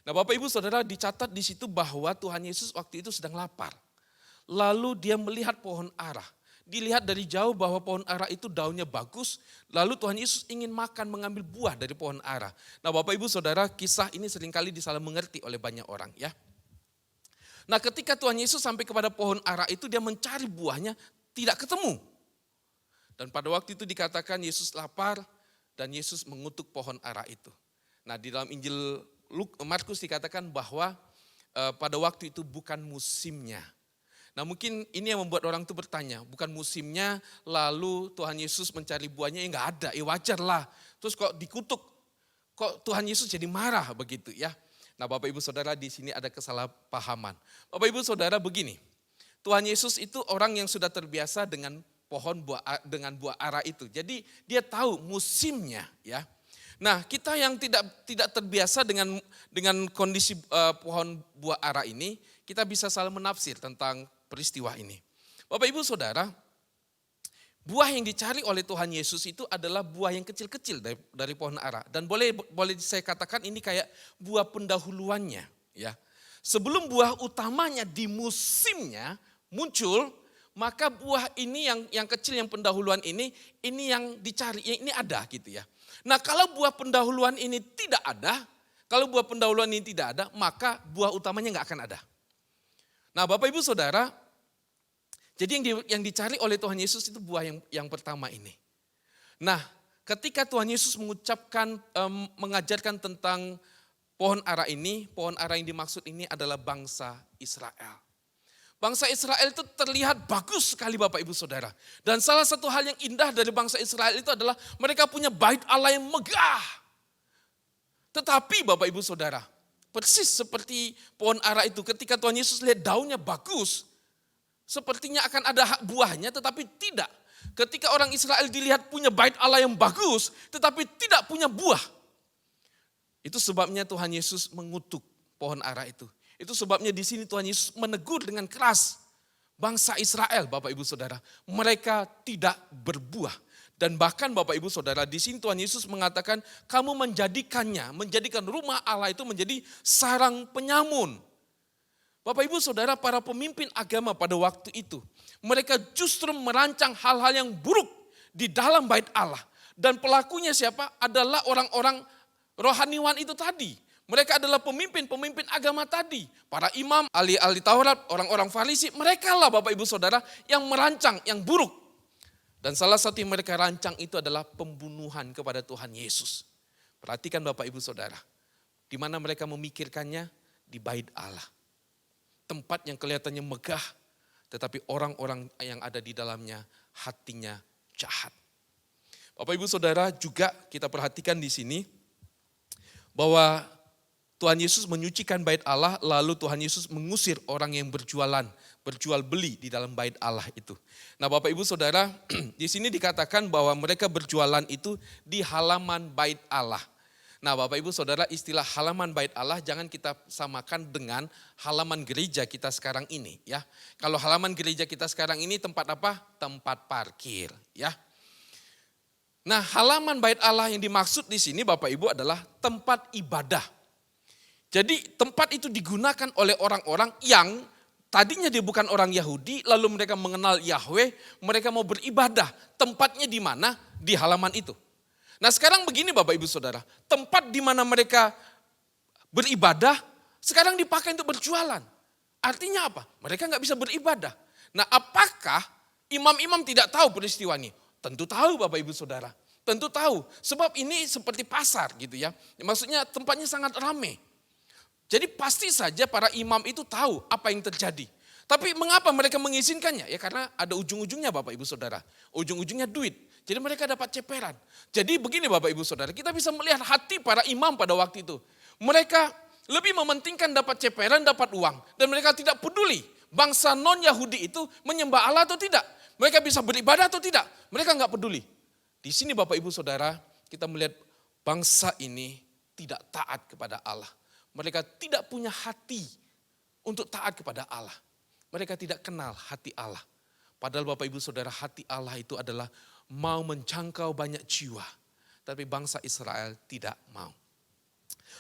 Nah Bapak Ibu Saudara dicatat di situ bahwa Tuhan Yesus waktu itu sedang lapar. Lalu Dia melihat pohon ara. Dilihat dari jauh bahwa pohon ara itu daunnya bagus. Lalu Tuhan Yesus ingin mengambil buah dari pohon ara. Nah Bapak Ibu Saudara kisah ini seringkali disalah mengerti oleh banyak orang ya. Nah ketika Tuhan Yesus sampai kepada pohon ara itu Dia mencari buahnya tidak ketemu. Dan pada waktu itu dikatakan Yesus lapar. Dan Yesus mengutuk pohon ara itu. Nah di dalam Injil Markus dikatakan bahwa pada waktu itu bukan musimnya. Nah mungkin ini yang membuat orang itu bertanya, bukan musimnya lalu Tuhan Yesus mencari buahnya, ya nggak ada, ya wajar lah. Terus kok dikutuk, kok Tuhan Yesus jadi marah begitu ya. Nah Bapak Ibu Saudara di sini ada kesalahpahaman. Bapak Ibu Saudara begini, Tuhan Yesus itu orang yang sudah terbiasa dengan buah ara itu. Jadi Dia tahu musimnya ya. Nah, kita yang tidak terbiasa dengan kondisi pohon buah ara ini, kita bisa salah menafsir tentang peristiwa ini. Bapak Ibu Saudara, buah yang dicari oleh Tuhan Yesus itu adalah buah yang kecil-kecil dari pohon ara dan boleh saya katakan ini kayak buah pendahuluannya ya. Sebelum buah utamanya di musimnya muncul, maka buah ini yang kecil yang pendahuluan ini yang dicari, ini ada gitu ya. Nah kalau buah pendahuluan ini tidak ada, Kalau buah pendahuluan ini tidak ada, maka buah utamanya nggak akan ada. Nah Bapak Ibu Saudara, jadi yang dicari oleh Tuhan Yesus itu buah yang pertama ini. Nah ketika Tuhan Yesus mengajarkan tentang pohon ara ini, pohon ara yang dimaksud ini adalah bangsa Israel. Bangsa Israel itu terlihat bagus sekali Bapak Ibu Saudara. Dan salah satu hal yang indah dari bangsa Israel itu adalah mereka punya bait Allah yang megah. Tetapi Bapak Ibu Saudara, persis seperti pohon ara itu ketika Tuhan Yesus lihat daunnya bagus, sepertinya akan ada buahnya tetapi tidak. Ketika orang Israel dilihat punya bait Allah yang bagus tetapi tidak punya buah. Itu sebabnya Tuhan Yesus mengutuk pohon ara itu. Itu sebabnya di sini Tuhan Yesus menegur dengan keras bangsa Israel Bapak Ibu Saudara. Mereka tidak berbuah. Dan bahkan Bapak Ibu Saudara, di sini Tuhan Yesus mengatakan kamu menjadikan rumah Allah itu menjadi sarang penyamun. Bapak Ibu Saudara, para pemimpin agama pada waktu itu, mereka justru merancang hal-hal yang buruk di dalam bait Allah. Dan pelakunya siapa? Adalah orang-orang rohaniwan itu tadi. Mereka adalah pemimpin-pemimpin agama tadi. Para imam, ahli-ahli Taurat, orang-orang Farisi, mereka lah Bapak Ibu Saudara yang merancang yang buruk. Dan salah satu yang mereka rancang itu adalah pembunuhan kepada Tuhan Yesus. Perhatikan Bapak Ibu Saudara, di mana mereka memikirkannya di bait Allah. Tempat yang kelihatannya megah, tetapi orang-orang yang ada di dalamnya hatinya jahat. Bapak Ibu Saudara, juga kita perhatikan di sini bahwa Tuhan Yesus menyucikan bait Allah, lalu Tuhan Yesus mengusir orang yang berjual beli di dalam bait Allah itu. Nah Bapak Ibu Saudara, di sini dikatakan bahwa mereka berjualan itu di halaman bait Allah. Nah Bapak Ibu Saudara, istilah halaman bait Allah jangan kita samakan dengan halaman gereja kita sekarang ini ya. Kalau halaman gereja kita sekarang ini tempat apa? Tempat parkir ya. Nah halaman bait Allah yang dimaksud di sini Bapak Ibu adalah tempat ibadah. Jadi tempat itu digunakan oleh orang-orang yang tadinya dia bukan orang Yahudi, lalu mereka mengenal Yahweh, mereka mau beribadah. Tempatnya di mana? Di halaman itu. Nah sekarang begini Bapak Ibu Saudara, tempat di mana mereka beribadah, sekarang dipakai untuk berjualan. Artinya apa? Mereka nggak bisa beribadah. Nah apakah imam-imam tidak tahu peristiwa ini? Tentu tahu Bapak Ibu Saudara, tentu tahu. Sebab ini seperti pasar gitu ya, maksudnya tempatnya sangat ramai. Jadi pasti saja para imam itu tahu apa yang terjadi. Tapi mengapa mereka mengizinkannya? Ya karena ada ujung-ujungnya Bapak Ibu Saudara. Ujung-ujungnya duit. Jadi mereka dapat ceperan. Jadi begini Bapak Ibu Saudara, kita bisa melihat hati para imam pada waktu itu. Mereka lebih mementingkan dapat ceperan, dapat uang. Dan mereka tidak peduli bangsa non-Yahudi itu menyembah Allah atau tidak. Mereka bisa beribadah atau tidak. Mereka nggak peduli. Di sini Bapak Ibu Saudara, kita melihat bangsa ini tidak taat kepada Allah. Mereka tidak punya hati untuk taat kepada Allah. Mereka tidak kenal hati Allah. Padahal Bapak Ibu Saudara, hati Allah itu adalah mau menjangkau banyak jiwa. Tapi bangsa Israel tidak mau.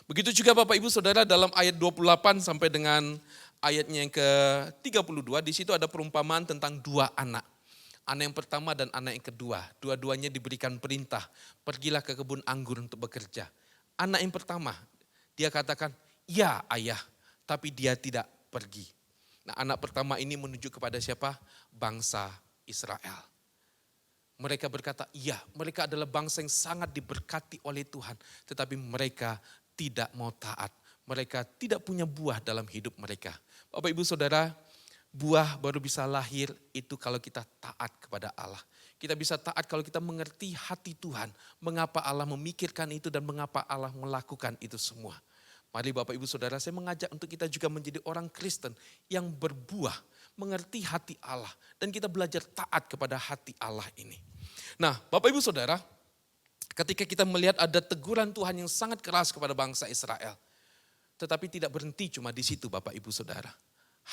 Begitu juga Bapak Ibu Saudara dalam ayat 28 sampai dengan ayatnya yang ke-32. Di situ ada perumpamaan tentang dua anak. Anak yang pertama dan anak yang kedua. Dua-duanya diberikan perintah. Pergilah ke kebun anggur untuk bekerja. Anak yang pertama, dia katakan, ya ayah, tapi dia tidak pergi. Nah anak pertama ini menuju kepada siapa? Bangsa Israel. Mereka berkata, iya mereka adalah bangsa yang sangat diberkati oleh Tuhan. Tetapi mereka tidak mau taat. Mereka tidak punya buah dalam hidup mereka. Bapak Ibu Saudara, buah baru bisa lahir itu kalau kita taat kepada Allah. Kita bisa taat kalau kita mengerti hati Tuhan. Mengapa Allah memikirkan itu dan mengapa Allah melakukan itu semua. Mari Bapak Ibu Saudara, saya mengajak untuk kita juga menjadi orang Kristen yang berbuah, mengerti hati Allah. Dan kita belajar taat kepada hati Allah ini. Nah Bapak Ibu Saudara, ketika kita melihat ada teguran Tuhan yang sangat keras kepada bangsa Israel. Tetapi tidak berhenti cuma di situ Bapak Ibu Saudara.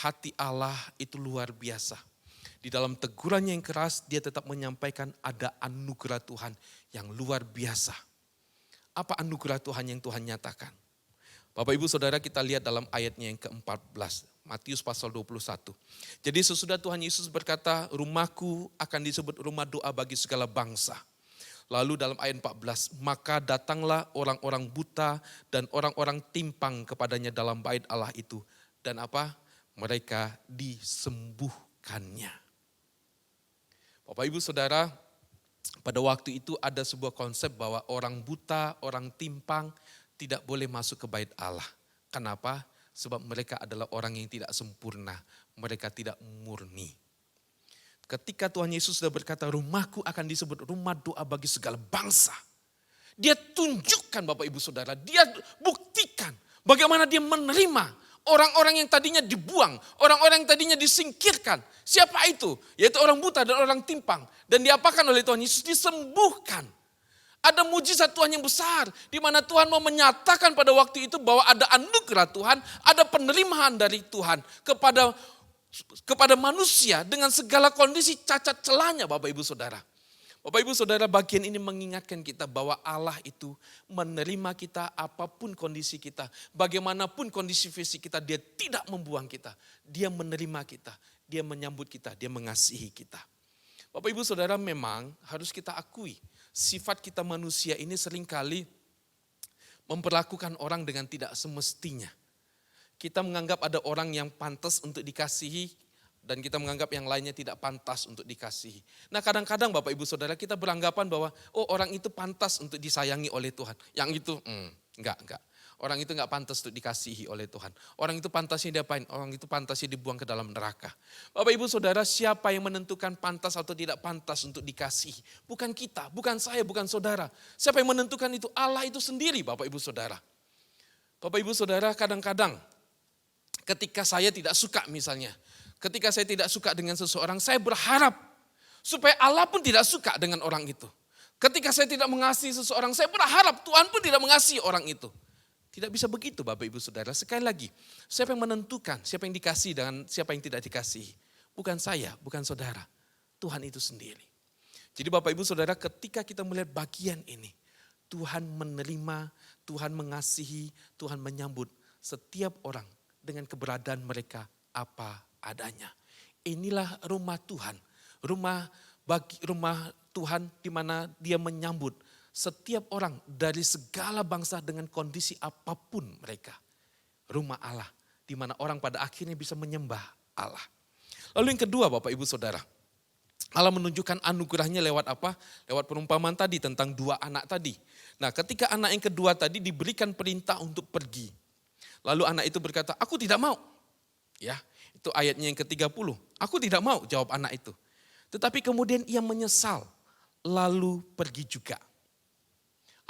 Hati Allah itu luar biasa. Di dalam tegurannya yang keras, dia tetap menyampaikan ada anugerah Tuhan yang luar biasa. Apa anugerah Tuhan yang Tuhan nyatakan? Bapak Ibu Saudara, kita lihat dalam ayatnya yang ke-14, Matius pasal 21. Jadi sesudah Tuhan Yesus berkata, rumahku akan disebut rumah doa bagi segala bangsa. Lalu dalam ayat 14, maka datanglah orang-orang buta dan orang-orang timpang kepadanya dalam bait Allah itu. Dan apa? Mereka disembuhkannya. Bapak Ibu Saudara, pada waktu itu ada sebuah konsep bahwa orang buta, orang timpang tidak boleh masuk ke bait Allah. Kenapa? Sebab mereka adalah orang yang tidak sempurna, mereka tidak murni. Ketika Tuhan Yesus sudah berkata, rumahku akan disebut rumah doa bagi segala bangsa. Dia tunjukkan Bapak Ibu Saudara, dia buktikan bagaimana dia menerima orang-orang yang tadinya dibuang, orang-orang yang tadinya disingkirkan. Siapa itu? Yaitu orang buta dan orang timpang. Dan diapakan oleh Tuhan Yesus? Disembuhkan. Ada mujizat Tuhan yang besar, di mana Tuhan mau menyatakan pada waktu itu bahwa ada anugerah Tuhan, ada penerimaan dari Tuhan kepada manusia dengan segala kondisi cacat celahnya Bapak Ibu Saudara. Bapak Ibu Saudara, bagian ini mengingatkan kita bahwa Allah itu menerima kita apapun kondisi kita. Bagaimanapun kondisi fisik kita, dia tidak membuang kita. Dia menerima kita, dia menyambut kita, dia mengasihi kita. Bapak Ibu Saudara, memang harus kita akui sifat kita manusia ini seringkali memperlakukan orang dengan tidak semestinya. Kita menganggap ada orang yang pantas untuk dikasihi dan kita menganggap yang lainnya tidak pantas untuk dikasihi. Nah kadang-kadang Bapak Ibu Saudara kita beranggapan bahwa orang itu pantas untuk disayangi oleh Tuhan. Yang itu enggak. Orang itu enggak pantas untuk dikasihi oleh Tuhan. Orang itu pantasnya diapain? Orang itu pantasnya dibuang ke dalam neraka. Bapak Ibu Saudara, siapa yang menentukan pantas atau tidak pantas untuk dikasihi? Bukan kita, bukan saya, bukan saudara. Siapa yang menentukan itu? Allah itu sendiri Bapak Ibu Saudara. Bapak Ibu Saudara, kadang-kadang ketika saya tidak suka misalnya, ketika saya tidak suka dengan seseorang, saya berharap supaya Allah pun tidak suka dengan orang itu. Ketika saya tidak mengasihi seseorang, saya berharap Tuhan pun tidak mengasihi orang itu. Tidak bisa begitu Bapak Ibu Saudara. Sekali lagi, siapa yang menentukan siapa yang dikasihi dan siapa yang tidak dikasihi? Bukan saya, bukan saudara. Tuhan itu sendiri. Jadi Bapak Ibu Saudara, ketika kita melihat bagian ini, Tuhan menerima, Tuhan mengasihi, Tuhan menyambut setiap orang dengan keberadaan mereka apa adanya. Inilah rumah Tuhan, rumah Tuhan di mana Dia menyambut setiap orang dari segala bangsa dengan kondisi apapun mereka. Rumah Allah, di mana orang pada akhirnya bisa menyembah Allah. Lalu yang kedua Bapak Ibu Saudara, Allah menunjukkan anugerahnya lewat apa? Lewat perumpamaan tadi tentang dua anak tadi. Nah ketika anak yang kedua tadi diberikan perintah untuk pergi. Lalu anak itu berkata, aku tidak mau. Ya, itu ayatnya yang ke-30. Aku tidak mau, jawab anak itu. Tetapi kemudian ia menyesal, lalu pergi juga.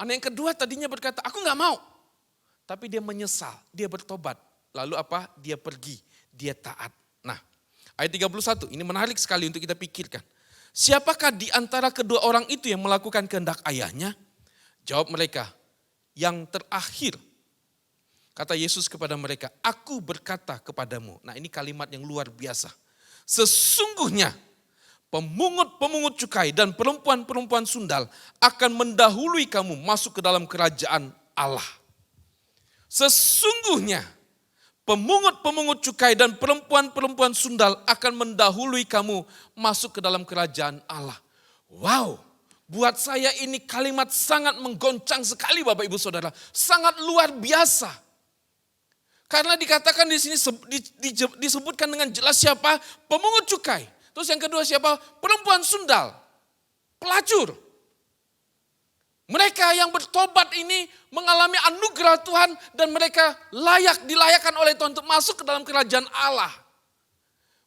Anak yang kedua tadinya berkata, aku gak mau. Tapi dia menyesal, dia bertobat. Lalu apa? Dia pergi, dia taat. Nah, ayat 31, ini menarik sekali untuk kita pikirkan. Siapakah di antara kedua orang itu yang melakukan kehendak ayahnya? Jawab mereka, yang terakhir. Kata Yesus kepada mereka, aku berkata kepadamu. Nah ini kalimat yang luar biasa. Sesungguhnya pemungut-pemungut cukai dan perempuan-perempuan sundal akan mendahului kamu masuk ke dalam kerajaan Allah. Sesungguhnya pemungut-pemungut cukai dan perempuan-perempuan sundal akan mendahului kamu masuk ke dalam kerajaan Allah. Wow, buat saya ini kalimat sangat menggoncang sekali Bapak Ibu Saudara. Sangat luar biasa. Karena dikatakan di sini disebutkan dengan jelas siapa? Pemungut cukai. Terus yang kedua siapa? Perempuan sundal. Pelacur. Mereka yang bertobat ini mengalami anugerah Tuhan dan mereka dilayakkan oleh Tuhan untuk masuk ke dalam kerajaan Allah.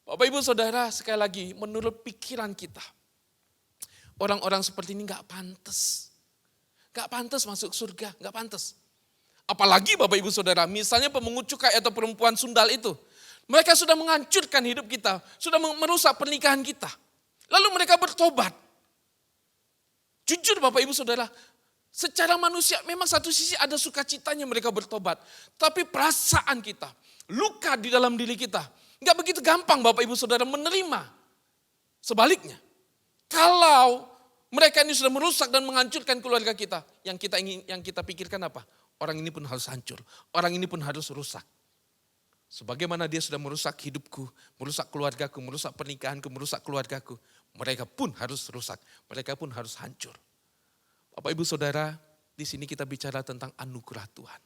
Bapak Ibu Saudara, sekali lagi menurut pikiran kita, orang-orang seperti ini gak pantas. Gak pantas masuk surga, gak pantas. Apalagi Bapak Ibu Saudara, misalnya pemungut cukai atau perempuan sundal itu. Mereka sudah menghancurkan hidup kita, sudah merusak pernikahan kita. Lalu mereka bertobat. Jujur Bapak Ibu Saudara, secara manusia memang satu sisi ada sukacitanya mereka bertobat. Tapi perasaan kita, luka di dalam diri kita, gak begitu gampang Bapak Ibu Saudara menerima. Sebaliknya, kalau mereka ini sudah merusak dan menghancurkan keluarga kita, yang kita pikirkan apa? Orang ini pun harus hancur, orang ini pun harus rusak. Sebagaimana dia sudah merusak hidupku, merusak keluargaku, merusak pernikahanku, merusak keluargaku. Mereka pun harus rusak, mereka pun harus hancur. Bapak Ibu Saudara, di sini kita bicara tentang anugerah Tuhan.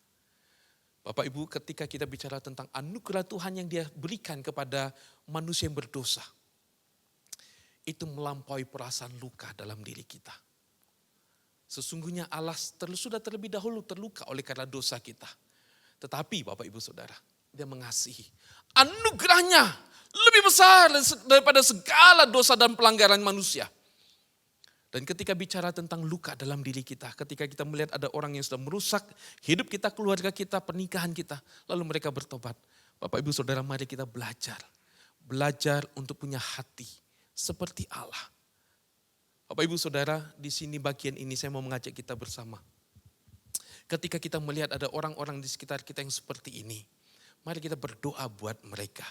Bapak Ibu, ketika kita bicara tentang anugerah Tuhan yang Dia berikan kepada manusia yang berdosa, itu melampaui perasaan luka dalam diri kita. Sesungguhnya Allah sudah terlebih dahulu terluka oleh karena dosa kita. Tetapi Bapak Ibu Saudara, Dia mengasihi. Anugerahnya lebih besar daripada segala dosa dan pelanggaran manusia. Dan ketika bicara tentang luka dalam diri kita, ketika kita melihat ada orang yang sudah merusak hidup kita, keluarga kita, pernikahan kita, lalu mereka bertobat. Bapak Ibu Saudara, mari kita belajar. Belajar untuk punya hati seperti Allah. Bapak Ibu Saudara, di sini bagian ini saya mau mengajak kita bersama. Ketika kita melihat ada orang-orang di sekitar kita yang seperti ini, mari kita berdoa buat mereka.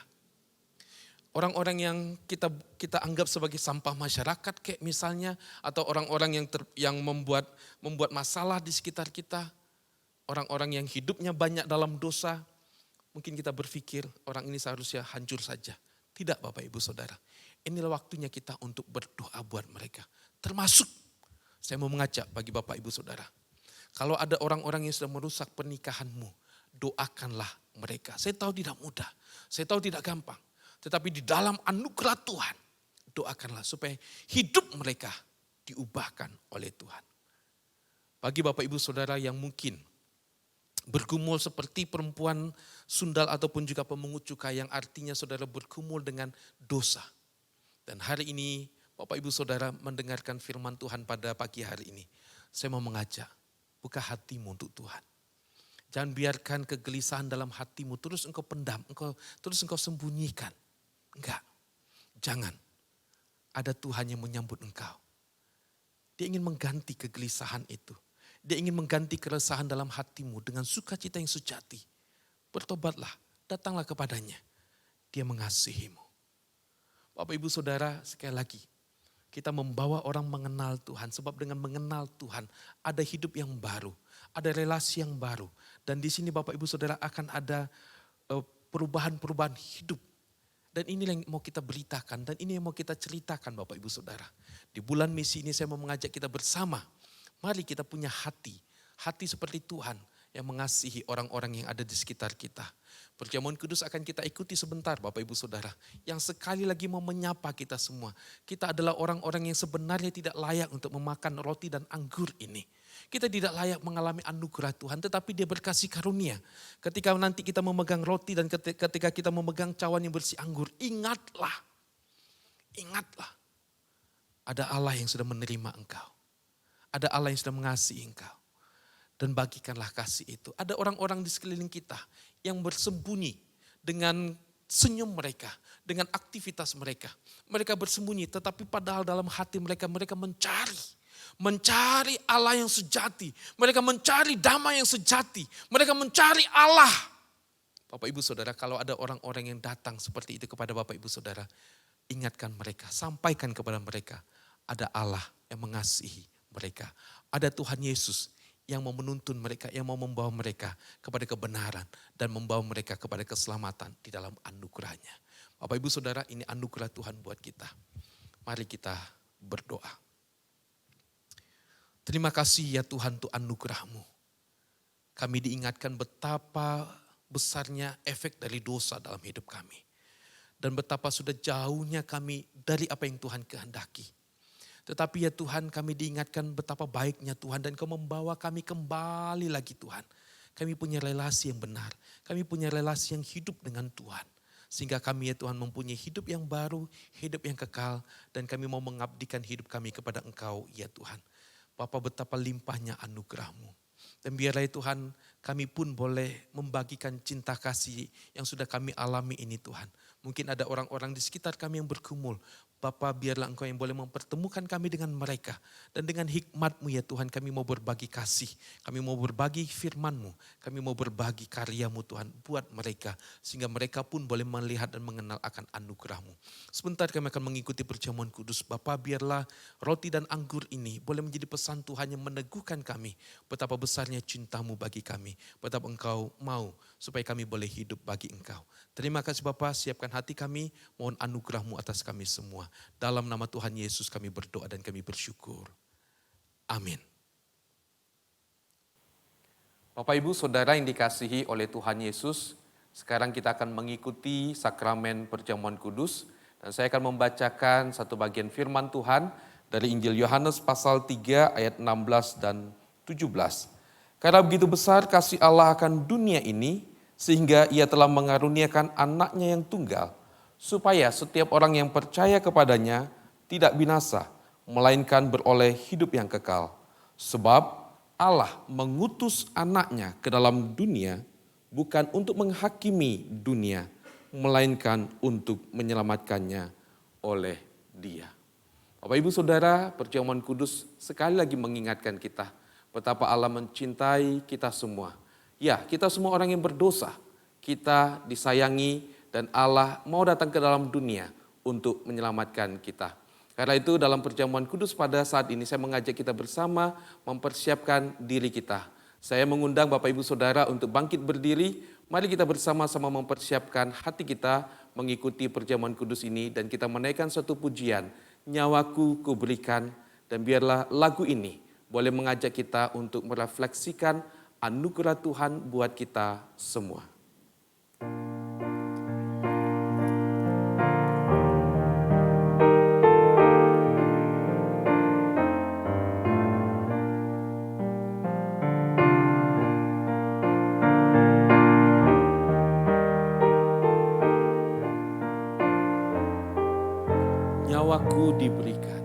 Orang-orang yang kita anggap sebagai sampah masyarakat kayak misalnya, atau orang-orang yang membuat masalah di sekitar kita, orang-orang yang hidupnya banyak dalam dosa, mungkin kita berpikir orang ini seharusnya hancur saja. Tidak Bapak Ibu Saudara, inilah waktunya kita untuk berdoa buat mereka. Termasuk saya mau mengajak bagi Bapak Ibu Saudara, kalau ada orang-orang yang sudah merusak pernikahanmu, doakanlah mereka. Saya tahu tidak mudah, saya tahu tidak gampang. Tetapi di dalam anugerah Tuhan, doakanlah supaya hidup mereka diubahkan oleh Tuhan. Bagi Bapak Ibu Saudara yang mungkin bergumul seperti perempuan sundal ataupun juga pemungut cukai, yang artinya saudara bergumul dengan dosa. Dan hari ini Bapak Ibu Saudara mendengarkan firman Tuhan pada pagi hari ini. Saya mau mengajak, buka hatimu untuk Tuhan. Jangan biarkan kegelisahan dalam hatimu terus engkau pendam, terus engkau sembunyikan. Enggak, jangan. Ada Tuhan yang menyambut engkau. Dia ingin mengganti kegelisahan itu. Dia ingin mengganti keresahan dalam hatimu dengan sukacita yang sejati. Bertobatlah, datanglah kepadanya. Dia mengasihimu. Bapak Ibu Saudara, sekali lagi, kita membawa orang mengenal Tuhan. Sebab dengan mengenal Tuhan, ada hidup yang baru. Ada relasi yang baru. Dan di sini Bapak Ibu Saudara akan ada perubahan-perubahan hidup. Dan ini yang mau kita beritakan, dan ini yang mau kita ceritakan Bapak Ibu Saudara. Di bulan misi ini saya mau mengajak kita bersama. Mari kita punya hati seperti Tuhan yang mengasihi orang-orang yang ada di sekitar kita. Perjamuan kudus akan kita ikuti sebentar Bapak Ibu Saudara. Yang sekali lagi mau menyapa kita semua. Kita adalah orang-orang yang sebenarnya tidak layak untuk memakan roti dan anggur ini. Kita tidak layak mengalami anugerah Tuhan, tetapi Dia berkasih karunia. Ketika nanti kita memegang roti dan ketika kita memegang cawan yang bersih anggur, ingatlah. Ada Allah yang sudah menerima engkau. Ada Allah yang sudah mengasihi engkau. Dan bagikanlah kasih itu. Ada orang-orang di sekeliling kita yang bersembunyi dengan senyum mereka, dengan aktivitas mereka. Mereka bersembunyi, tetapi padahal dalam hati mereka mencari Allah yang sejati. Mereka mencari damai yang sejati. Mereka mencari Allah. Bapak Ibu Saudara, kalau ada orang-orang yang datang seperti itu kepada Bapak Ibu Saudara, ingatkan mereka, sampaikan kepada mereka, ada Allah yang mengasihi mereka. Ada Tuhan Yesus yang mau menuntun mereka, yang mau membawa mereka kepada kebenaran dan membawa mereka kepada keselamatan di dalam anugerahnya. Bapak Ibu Saudara, ini anugerah Tuhan buat kita. Mari kita berdoa. Terima kasih ya Tuhan untuk anugerah-Mu. Kami diingatkan betapa besarnya efek dari dosa dalam hidup kami. Dan betapa sudah jauhnya kami dari apa yang Tuhan kehendaki. Tetapi ya Tuhan, kami diingatkan betapa baiknya Tuhan dan Kau membawa kami kembali lagi Tuhan. Kami punya relasi yang benar. Kami punya relasi yang hidup dengan Tuhan. Sehingga kami ya Tuhan mempunyai hidup yang baru, hidup yang kekal. Dan kami mau mengabdikan hidup kami kepada Engkau ya Tuhan. Bapa, betapa limpahnya anugerah-Mu. Dan biarlah Tuhan, kami pun boleh membagikan cinta kasih yang sudah kami alami ini Tuhan. Mungkin ada orang-orang di sekitar kami yang bergumul. Bapa, biarlah Engkau yang boleh mempertemukan kami dengan mereka. Dan dengan hikmat-Mu ya Tuhan, kami mau berbagi kasih. Kami mau berbagi firman-Mu. Kami mau berbagi karya-Mu Tuhan buat mereka. Sehingga mereka pun boleh melihat dan mengenal akan anugerah-Mu. Sebentar kami akan mengikuti perjamuan kudus. Bapa, biarlah roti dan anggur ini boleh menjadi pesan Tuhan yang meneguhkan kami. Betapa besarnya cinta-Mu bagi kami. Betapa Engkau mau supaya kami boleh hidup bagi Engkau. Terima kasih Bapa, siapkan hati kami. Mohon anugerah-Mu atas kami semua. Dalam nama Tuhan Yesus kami berdoa dan kami bersyukur. Amin. Bapak Ibu Saudara yang dikasihi oleh Tuhan Yesus, sekarang kita akan mengikuti sakramen perjamuan kudus dan saya akan membacakan satu bagian firman Tuhan dari Injil Yohanes pasal 3 ayat 16 dan 17. Karena begitu besar kasih Allah akan dunia ini sehingga Ia telah mengaruniakan anaknya yang tunggal supaya setiap orang yang percaya kepadanya tidak binasa melainkan beroleh hidup yang kekal. Sebab Allah mengutus anaknya ke dalam dunia bukan untuk menghakimi dunia, melainkan untuk menyelamatkannya oleh Dia. Bapak Ibu Saudara, perjamuan kudus sekali lagi mengingatkan kita betapa Allah mencintai kita semua. Ya, kita semua orang yang berdosa, kita disayangi dan Allah mau datang ke dalam dunia untuk menyelamatkan kita. Karena itu dalam perjamuan kudus pada saat ini saya mengajak kita bersama mempersiapkan diri kita. Saya mengundang Bapak Ibu Saudara untuk bangkit berdiri. Mari kita bersama-sama mempersiapkan hati kita mengikuti perjamuan kudus ini dan kita menaikkan suatu pujian, nyawaku kuberikan, dan biarlah lagu ini boleh mengajak kita untuk merefleksikan anugerah Tuhan buat kita semua. Nyawaku diberikan.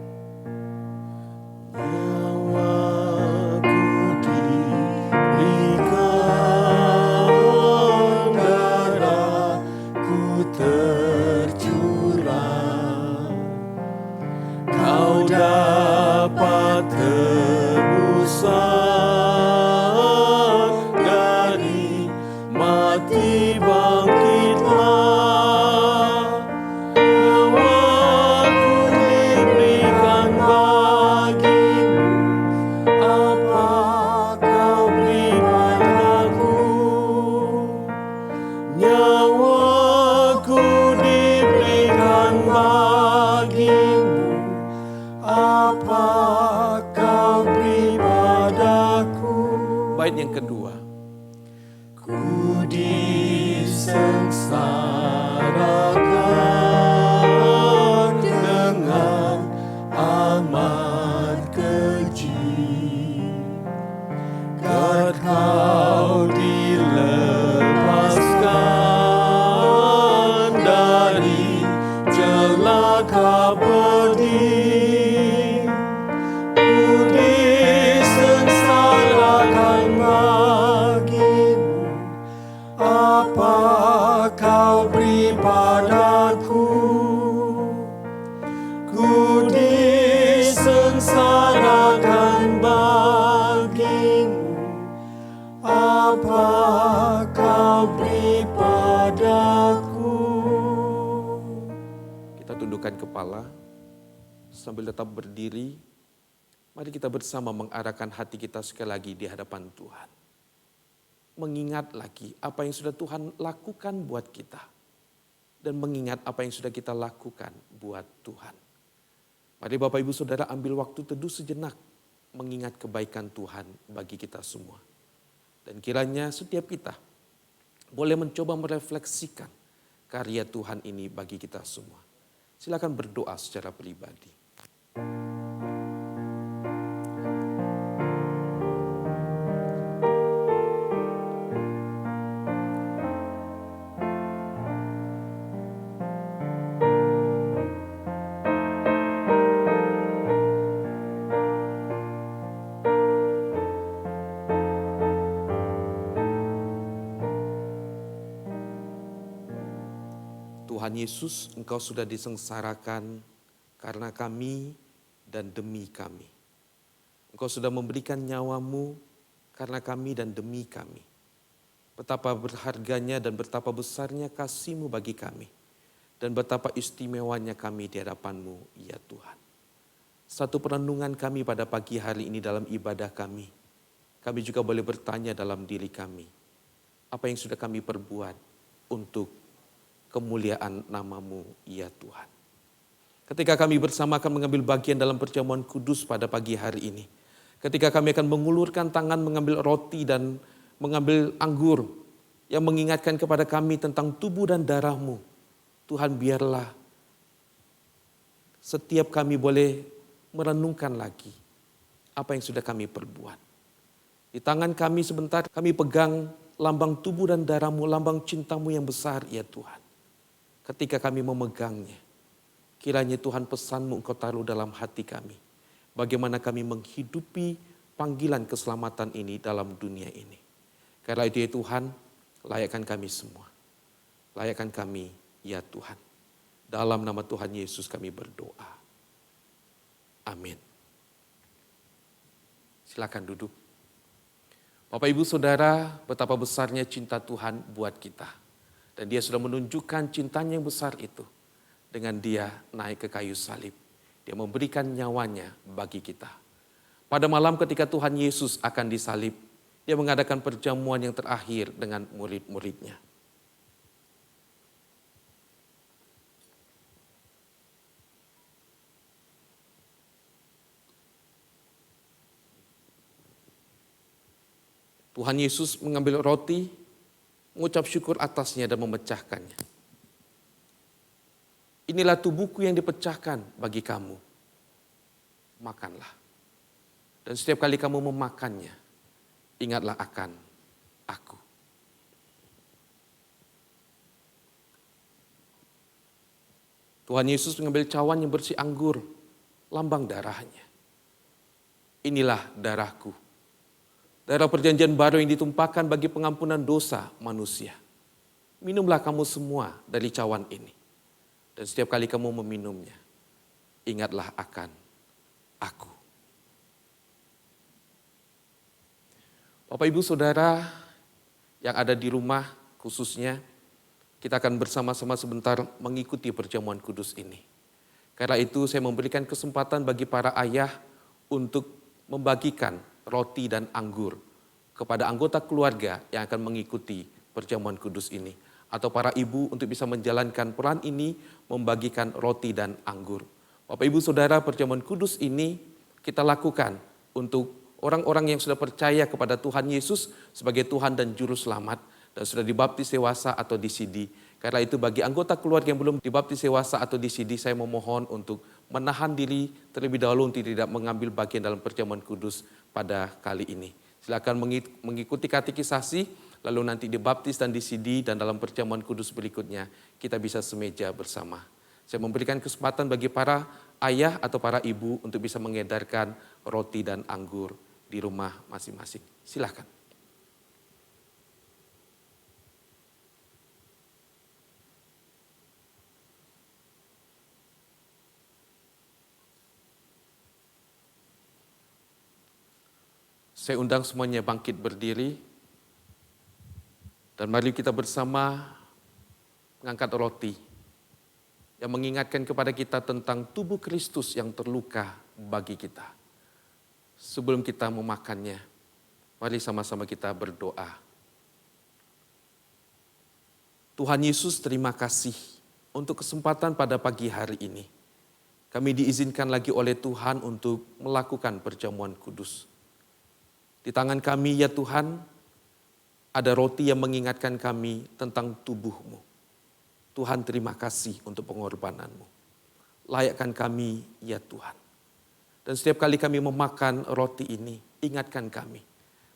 Bait yang kedua. Ku disengsarakan dengan amat keji, Kau dilepaskan dari celaka pedih. Ku disengsarakan bagimu, apa Kau beri padaku. Ku disengsarakan bagimu, apa Kau beri padaku. Kita tundukkan kepala sambil tetap berdiri. Mari kita bersama mengarahkan hati kita sekali lagi di hadapan Tuhan. Mengingat lagi apa yang sudah Tuhan lakukan buat kita. Dan mengingat apa yang sudah kita lakukan buat Tuhan. Mari Bapak Ibu Saudara ambil waktu teduh sejenak. Mengingat kebaikan Tuhan bagi kita semua. Dan kiranya setiap kita boleh mencoba merefleksikan karya Tuhan ini bagi kita semua. Silakan berdoa secara pribadi. Tuhan Yesus, Engkau sudah disengsarakan karena kami dan demi kami. Engkau sudah memberikan nyawamu karena kami dan demi kami. Betapa berharganya dan betapa besarnya kasih-Mu bagi kami. Dan betapa istimewanya kami di hadapan-Mu, ya Tuhan. Satu perenungan kami pada pagi hari ini dalam ibadah kami. Kami juga boleh bertanya dalam diri kami. Apa yang sudah kami perbuat untuk kemuliaan nama-Mu, ya Tuhan. Ketika kami bersama akan mengambil bagian dalam perjamuan kudus pada pagi hari ini. Ketika kami akan mengulurkan tangan mengambil roti dan mengambil anggur yang mengingatkan kepada kami tentang tubuh dan darah-Mu. Tuhan, biarlah setiap kami boleh merenungkan lagi apa yang sudah kami perbuat. Di tangan kami sebentar kami pegang lambang tubuh dan darah-Mu, lambang cinta-Mu yang besar ya Tuhan. Ketika kami memegangnya, kiranya Tuhan pesan-Mu Engkau taruh dalam hati kami. Bagaimana kami menghidupi panggilan keselamatan ini dalam dunia ini. Karena itu ya Tuhan, layakkan kami semua. Layakkan kami ya Tuhan. Dalam nama Tuhan Yesus kami berdoa. Amin. Silakan duduk. Bapak Ibu Saudara, betapa besarnya cinta Tuhan buat kita. Dan Dia sudah menunjukkan cintanya yang besar itu. Dengan Dia naik ke kayu salib. Dia memberikan nyawanya bagi kita. Pada malam ketika Tuhan Yesus akan disalib, Dia mengadakan perjamuan yang terakhir dengan murid-muridnya. Tuhan Yesus mengambil roti, mengucap syukur atasnya dan memecahkannya. Inilah tubuhku yang dipecahkan bagi kamu. Makanlah. Dan setiap kali kamu memakannya, ingatlah akan aku. Tuhan Yesus mengambil cawan yang bersih anggur, lambang darahnya. Inilah darahku. Darah perjanjian baru yang ditumpahkan bagi pengampunan dosa manusia. Minumlah kamu semua dari cawan ini. Dan setiap kali kamu meminumnya, ingatlah akan aku. Bapak Ibu Saudara yang ada di rumah khususnya, kita akan bersama-sama sebentar mengikuti perjamuan kudus ini. Karena itu saya memberikan kesempatan bagi para ayah untuk membagikan roti dan anggur kepada anggota keluarga yang akan mengikuti perjamuan kudus ini. Atau para ibu untuk bisa menjalankan peran ini membagikan roti dan anggur. Bapak Ibu Saudara, perjamuan kudus ini kita lakukan untuk orang-orang yang sudah percaya kepada Tuhan Yesus sebagai Tuhan dan Juru Selamat dan sudah dibaptis dewasa atau disidi. Karena itu bagi anggota keluarga yang belum dibaptis dewasa atau disidi, saya memohon untuk menahan diri terlebih dahulu untuk tidak mengambil bagian dalam perjamuan kudus pada kali ini. Silakan mengikuti katekisasi, lalu nanti dibaptis dan disidi, dan dalam perjamuan kudus berikutnya kita bisa semeja bersama. Saya memberikan kesempatan bagi para ayah atau para ibu untuk bisa mengedarkan roti dan anggur di rumah masing-masing. Silakan. Saya undang semuanya bangkit berdiri. Dan mari kita bersama mengangkat roti yang mengingatkan kepada kita tentang tubuh Kristus yang terluka bagi kita. Sebelum kita memakannya, mari sama-sama kita berdoa. Tuhan Yesus, terima kasih untuk kesempatan pada pagi hari ini. Kami diizinkan lagi oleh Tuhan untuk melakukan perjamuan kudus. Di tangan kami ya Tuhan, ada roti yang mengingatkan kami tentang tubuh-Mu. Tuhan, terima kasih untuk pengorbanan-Mu. Layakkan kami ya Tuhan. Dan setiap kali kami memakan roti ini, ingatkan kami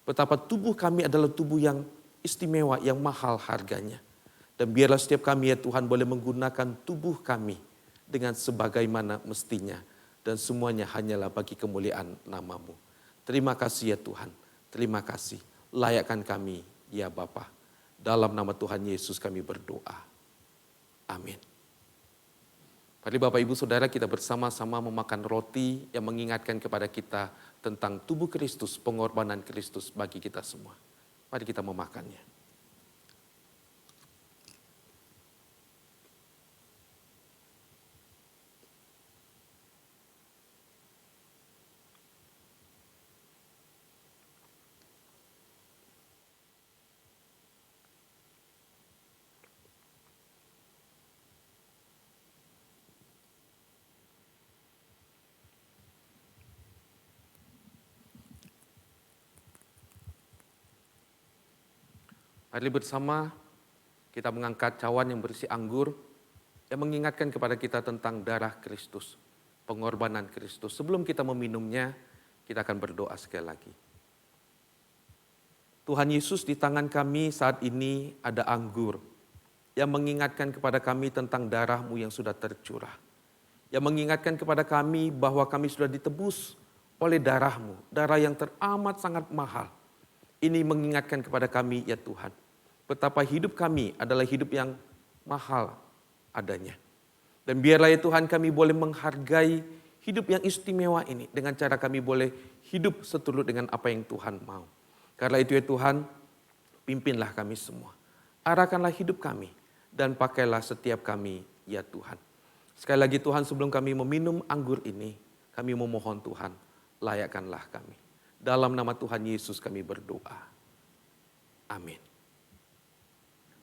betapa tubuh kami adalah tubuh yang istimewa, yang mahal harganya. Dan biarlah setiap kami ya Tuhan boleh menggunakan tubuh kami dengan sebagaimana mestinya. Dan semuanya hanyalah bagi kemuliaan nama-Mu. Terima kasih ya Tuhan, terima kasih. Layakkan kami ya Bapa. Dalam nama Tuhan Yesus kami berdoa. Amin. Mari Bapak Ibu Saudara kita bersama-sama memakan roti yang mengingatkan kepada kita tentang tubuh Kristus, pengorbanan Kristus bagi kita semua. Mari kita memakannya. Mari bersama kita mengangkat cawan yang berisi anggur yang mengingatkan kepada kita tentang darah Kristus, pengorbanan Kristus. Sebelum kita meminumnya, kita akan berdoa sekali lagi. Tuhan Yesus, di tangan kami saat ini ada anggur yang mengingatkan kepada kami tentang darah-Mu yang sudah tercurah. Yang mengingatkan kepada kami bahwa kami sudah ditebus oleh darah-Mu, darah yang teramat sangat mahal. Ini mengingatkan kepada kami, ya Tuhan, betapa hidup kami adalah hidup yang mahal adanya. Dan biarlah ya Tuhan kami boleh menghargai hidup yang istimewa ini dengan cara kami boleh hidup seturut dengan apa yang Tuhan mau. Karena itu ya Tuhan, pimpinlah kami semua. Arahkanlah hidup kami dan pakailah setiap kami ya Tuhan. Sekali lagi Tuhan, sebelum kami meminum anggur ini, kami memohon Tuhan, layakkanlah kami. Dalam nama Tuhan Yesus kami berdoa. Amin.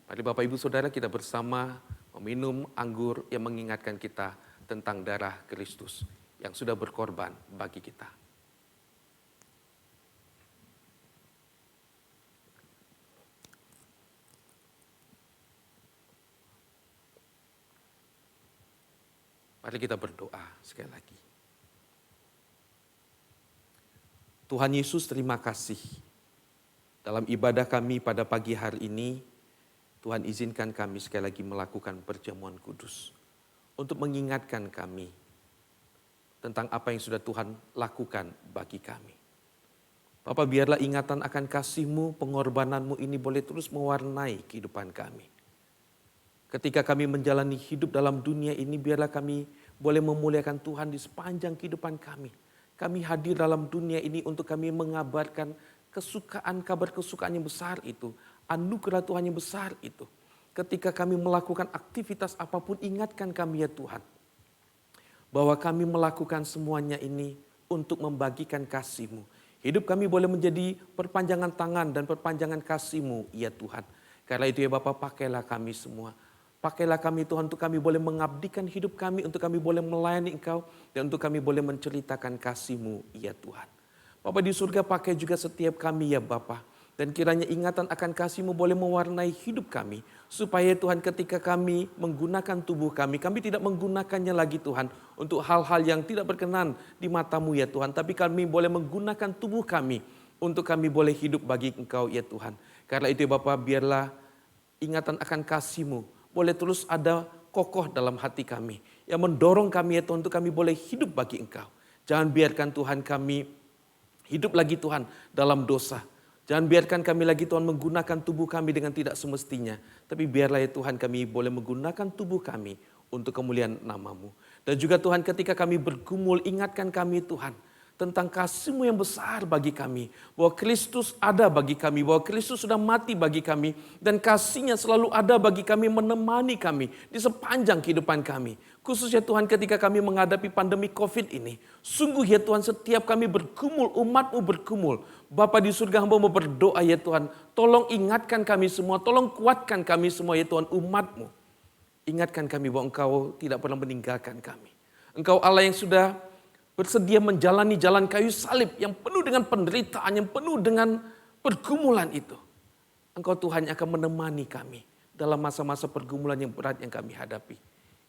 Mari Bapak Ibu Saudara, kita bersama meminum anggur yang mengingatkan kita tentang darah Kristus yang sudah berkorban bagi kita. Mari kita berdoa sekali lagi. Tuhan Yesus, terima kasih. Dalam ibadah kami pada pagi hari ini, Tuhan izinkan kami sekali lagi melakukan perjamuan kudus untuk mengingatkan kami tentang apa yang sudah Tuhan lakukan bagi kami. Bapa, biarlah ingatan akan kasih-Mu, pengorbanan-Mu ini boleh terus mewarnai kehidupan kami. Ketika kami menjalani hidup dalam dunia ini, biarlah kami boleh memuliakan Tuhan di sepanjang kehidupan kami. Kami hadir dalam dunia ini untuk kami mengabarkan kabar kesukaan yang besar itu, anugerah Tuhan yang besar itu. Ketika kami melakukan aktivitas apapun, ingatkan kami ya Tuhan, bahwa kami melakukan semuanya ini untuk membagikan kasih-Mu. Hidup kami boleh menjadi perpanjangan tangan dan perpanjangan kasih-Mu ya Tuhan. Karena itu ya Bapa, pakailah kami semua. Pakailah kami Tuhan untuk kami boleh mengabdikan hidup kami, untuk kami boleh melayani Engkau, dan untuk kami boleh menceritakan kasih-Mu ya Tuhan. Bapa di surga, pakai juga setiap kami ya Bapa. Dan kiranya ingatan akan kasih-Mu boleh mewarnai hidup kami. Supaya Tuhan ketika kami menggunakan tubuh kami tidak menggunakannya lagi Tuhan untuk hal-hal yang tidak berkenan di mata-Mu ya Tuhan. Tapi kami boleh menggunakan tubuh kami untuk kami boleh hidup bagi Engkau ya Tuhan. Karena itu ya Bapa, biarlah ingatan akan kasih-Mu boleh terus ada kokoh dalam hati kami. Yang mendorong kami ya Tuhan untuk kami boleh hidup bagi Engkau. Jangan biarkan Tuhan kami hidup lagi Tuhan dalam dosa. Jangan biarkan kami lagi Tuhan menggunakan tubuh kami dengan tidak semestinya. Tapi biarlah ya Tuhan kami boleh menggunakan tubuh kami untuk kemuliaan nama-Mu. Dan juga Tuhan ketika kami bergumul, ingatkan kami Tuhan tentang kasih-Mu yang besar bagi kami. Bahwa Kristus ada bagi kami, bahwa Kristus sudah mati bagi kami. Dan kasih-Nya selalu ada bagi kami, menemani kami di sepanjang kehidupan kami. Khususnya Tuhan ketika kami menghadapi pandemi COVID ini. Sungguh ya Tuhan, setiap kami bergumul, umat-Mu bergumul. Bapa di surga, hamba mau berdoa ya Tuhan. Tolong ingatkan kami semua, tolong kuatkan kami semua ya Tuhan, umat-Mu. Ingatkan kami bahwa Engkau tidak pernah meninggalkan kami. Engkau Allah yang sudah bersedia menjalani jalan kayu salib yang penuh dengan penderitaan, yang penuh dengan pergumulan itu. Engkau Tuhan yang akan menemani kami dalam masa-masa pergumulan yang berat yang kami hadapi.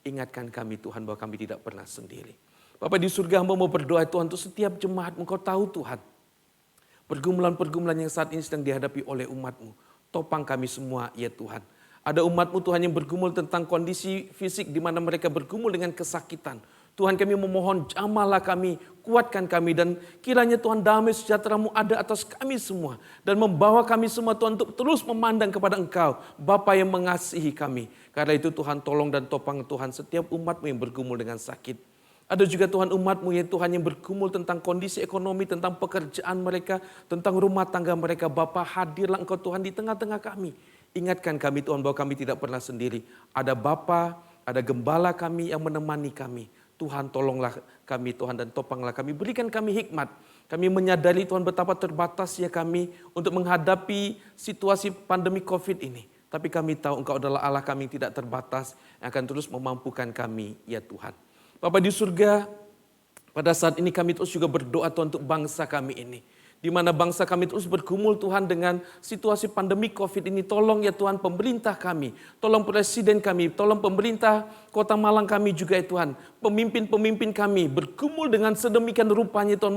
Ingatkan kami Tuhan bahwa kami tidak pernah sendiri. Bapa di surga, hamba mau berdoa Tuhan untuk setiap jemaat. Engkau tahu Tuhan, pergumulan-pergumulan yang saat ini sedang dihadapi oleh umat-Mu. Topang kami semua ya Tuhan. Ada umat-Mu Tuhan yang bergumul tentang kondisi fisik di mana mereka bergumul dengan kesakitan. Tuhan kami memohon jamahlah kami, kuatkan kami dan kiranya Tuhan damai sejahtera-Mu ada atas kami semua. Dan membawa kami semua Tuhan untuk terus memandang kepada Engkau, Bapa yang mengasihi kami. Karena itu Tuhan tolong dan topang Tuhan setiap umat-Mu yang bergumul dengan sakit. Ada juga Tuhan umat-Mu ya Tuhan yang bergumul tentang kondisi ekonomi, tentang pekerjaan mereka, tentang rumah tangga mereka. Bapa, hadirlah Engkau Tuhan di tengah-tengah kami. Ingatkan kami Tuhan bahwa kami tidak pernah sendiri. Ada Bapa, ada gembala kami yang menemani kami. Tuhan tolonglah kami Tuhan dan topanglah kami. Berikan kami hikmat. Kami menyadari Tuhan betapa terbatasnya kami untuk menghadapi situasi pandemi COVID ini. Tapi kami tahu Engkau adalah Allah kami yang tidak terbatas yang akan terus memampukan kami ya Tuhan. Bapa di surga, pada saat ini kami terus juga berdoa Tuhan untuk bangsa kami ini. di mana bangsa kami terus bergumul Tuhan dengan situasi pandemi COVID ini. Tolong ya Tuhan pemerintah kami, tolong presiden kami, tolong pemerintah Kota Malang kami juga ya Tuhan. Pemimpin-pemimpin kami bergumul dengan sedemikian rupanya Tuhan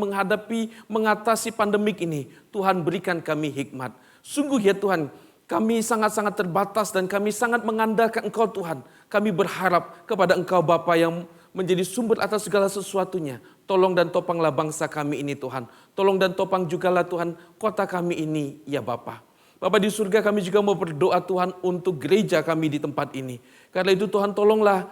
mengatasi pandemik ini. Tuhan berikan kami hikmat. Sungguh ya Tuhan, kami sangat-sangat terbatas dan kami sangat mengandalkan Engkau Tuhan. Kami berharap kepada Engkau Bapa yang menjadi sumber atas segala sesuatunya. Tolong dan topanglah bangsa kami ini Tuhan. Tolong dan topang jugalah Tuhan kota kami ini ya Bapa. Bapa di surga, kami juga mau berdoa Tuhan untuk gereja kami di tempat ini. Karena itu Tuhan tolonglah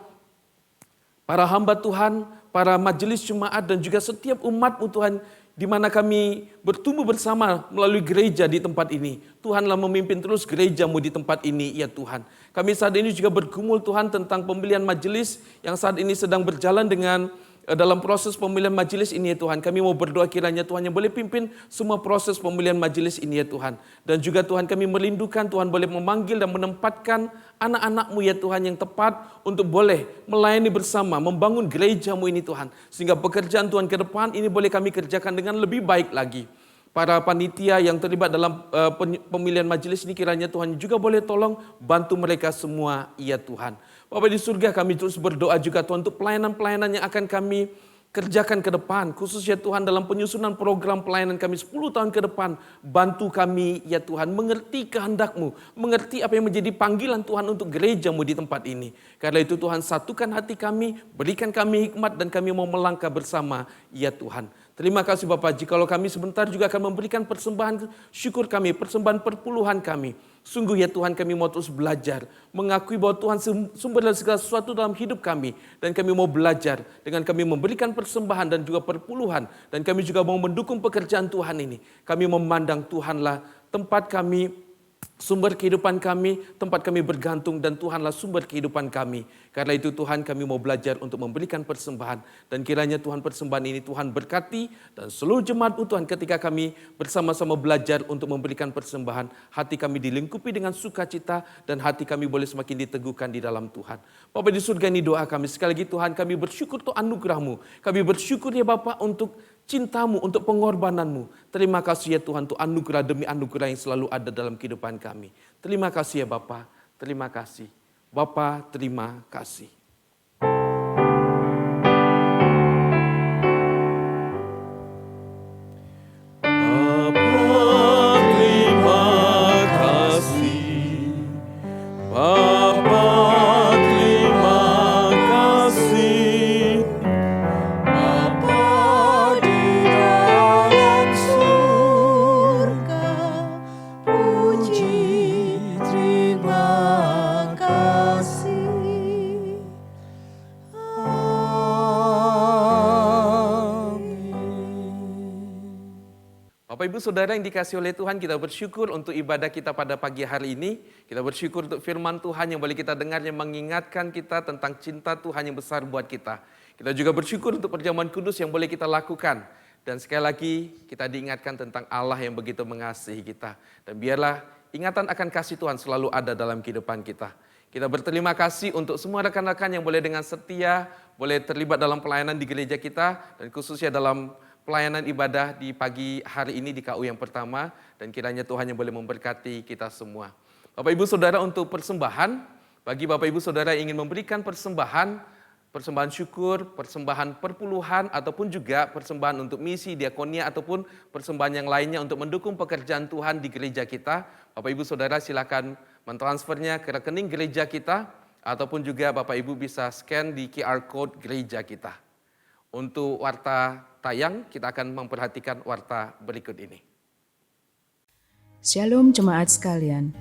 para hamba Tuhan, para majelis jemaat dan juga setiap umat-Mu Tuhan, di mana kami bertumbuh bersama melalui gereja di tempat ini. Tuhanlah memimpin terus gereja-Mu di tempat ini ya Tuhan. Kami saat ini juga bergumul Tuhan tentang pemilihan majelis yang saat ini sedang berjalan dengan dalam proses pemilihan majelis ini ya Tuhan. Kami mau berdoa kiranya Tuhan yang boleh pimpin semua proses pemilihan majelis ini ya Tuhan. Dan juga Tuhan kami merindukan Tuhan boleh memanggil dan menempatkan anak-anak-Mu ya Tuhan yang tepat untuk boleh melayani bersama, membangun gereja-Mu ini Tuhan. Sehingga pekerjaan Tuhan ke depan ini boleh kami kerjakan dengan lebih baik lagi. Para panitia yang terlibat dalam pemilihan majelis ini kiranya Tuhan juga boleh tolong bantu mereka semua ya Tuhan. Bapa di surga, kami terus berdoa juga Tuhan untuk pelayanan-pelayanan yang akan kami kerjakan ke depan. Khususnya Tuhan dalam penyusunan program pelayanan kami 10 tahun ke depan. Bantu kami ya Tuhan mengerti kehendak-Mu. Mengerti apa yang menjadi panggilan Tuhan untuk gereja-Mu di tempat ini. Karena itu Tuhan satukan hati kami, berikan kami hikmat dan kami mau melangkah bersama ya Tuhan. Terima kasih Bapak, jikalau kami sebentar juga akan memberikan persembahan syukur kami, persembahan perpuluhan kami. Sungguh ya Tuhan kami mau terus belajar, mengakui bahwa Tuhan sumber dari segala sesuatu dalam hidup kami. Dan kami mau belajar dengan kami memberikan persembahan dan juga perpuluhan. Dan kami juga mau mendukung pekerjaan Tuhan ini. Kami memandang Tuhanlah tempat kami, sumber kehidupan kami, tempat kami bergantung dan Tuhanlah sumber kehidupan kami. Karena itu Tuhan kami mau belajar untuk memberikan persembahan. Dan kiranya Tuhan persembahan ini Tuhan berkati dan seluruh jemaat-Mu Tuhan ketika kami bersama-sama belajar untuk memberikan persembahan. Hati kami dilingkupi dengan sukacita dan hati kami boleh semakin diteguhkan di dalam Tuhan. Bapa di surga, ini doa kami. Sekali lagi Tuhan kami bersyukur untuk anugerah-Mu. Kami bersyukur ya Bapa untuk cinta-Mu, untuk pengorbanan-Mu. Terima kasih ya Tuhan untuk anugerah demi anugerah yang selalu ada dalam kehidupan kami. Terima kasih ya Bapa, terima kasih. Bapa, terima kasih. Bapak Ibu Saudara yang dikasihi oleh Tuhan, kita bersyukur untuk ibadah kita pada pagi hari ini. Kita bersyukur untuk firman Tuhan yang boleh kita dengar yang mengingatkan kita tentang cinta Tuhan yang besar buat kita. Kita juga bersyukur untuk perjamuan kudus yang boleh kita lakukan. Dan sekali lagi kita diingatkan tentang Allah yang begitu mengasihi kita. Dan biarlah ingatan akan kasih Tuhan selalu ada dalam kehidupan kita. Kita berterima kasih untuk semua rekan-rekan yang boleh dengan setia, boleh terlibat dalam pelayanan di gereja kita. Dan khususnya dalam pelayanan ibadah di pagi hari ini di KU yang pertama, dan kiranya Tuhan yang boleh memberkati kita semua. Bapak Ibu Saudara, untuk persembahan, bagi Bapak Ibu Saudara yang ingin memberikan persembahan syukur, persembahan perpuluhan, ataupun juga persembahan untuk misi, diakonia, ataupun persembahan yang lainnya untuk mendukung pekerjaan Tuhan di gereja kita, Bapak Ibu Saudara silakan mentransfernya ke rekening gereja kita, ataupun juga Bapak Ibu bisa scan di QR Code gereja kita. Untuk warta tayang, kita akan memperhatikan warta berikut ini. Shalom jemaat sekalian.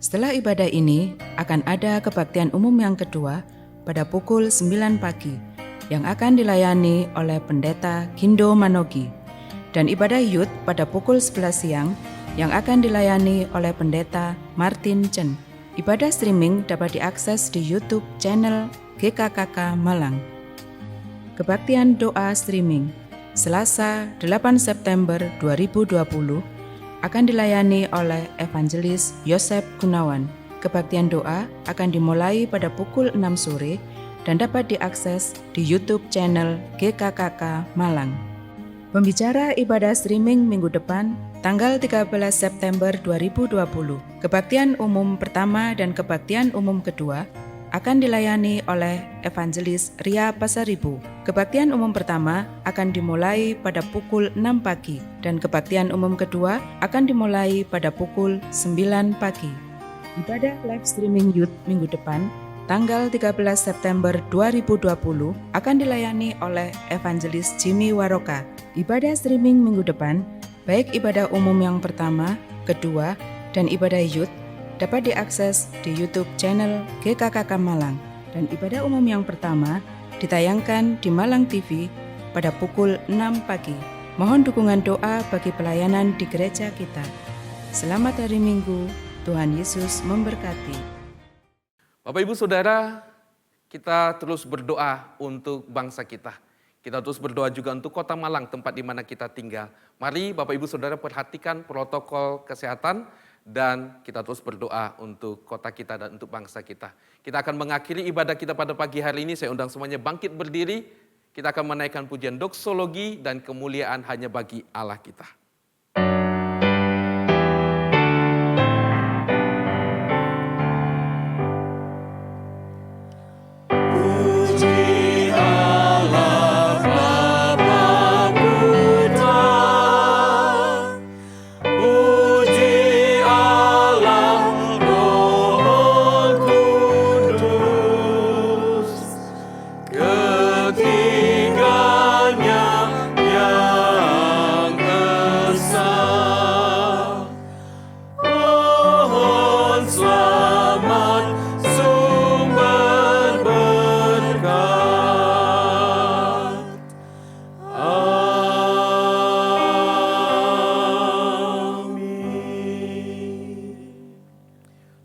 Setelah ibadah ini, akan ada kebaktian umum yang kedua pada pukul 9 pagi yang akan dilayani oleh Pendeta Gindo Manogi. Dan ibadah youth pada pukul 11 siang yang akan dilayani oleh Pendeta Martin Chen. Ibadah streaming dapat diakses di YouTube channel GKKK Malang. Kebaktian doa streaming Selasa 8 September 2020 akan dilayani oleh Evangelis Yosef Gunawan. Kebaktian doa akan dimulai pada pukul 6 sore dan dapat diakses di YouTube channel GKKK Malang. Pembicara ibadah streaming minggu depan, tanggal 13 September 2020, kebaktian umum pertama dan kebaktian umum kedua akan dilayani oleh Evangelis Ria Pasaribu. Kebaktian umum pertama akan dimulai pada pukul 6 pagi dan kebaktian umum kedua akan dimulai pada pukul 9 pagi. Ibadah live streaming youth minggu depan, tanggal 13 September 2020 akan dilayani oleh Evangelis Jimmy Waroka. Ibadah streaming minggu depan, baik ibadah umum yang pertama, kedua, dan ibadah youth dapat diakses di YouTube channel GKKK Malang, dan ibadah umum yang pertama ditayangkan di Malang TV pada pukul 6 pagi. Mohon dukungan doa bagi pelayanan di gereja kita. Selamat hari Minggu, Tuhan Yesus memberkati. Bapak Ibu Saudara, kita terus berdoa untuk bangsa kita. Kita terus berdoa juga untuk Kota Malang, tempat di mana kita tinggal. Mari Bapak Ibu Saudara perhatikan protokol kesehatan dan kita terus berdoa untuk kota kita dan untuk bangsa kita. Kita akan mengakhiri ibadah kita pada pagi hari ini. Saya undang semuanya bangkit berdiri. Kita akan menaikkan pujian doksologi dan kemuliaan hanya bagi Allah kita.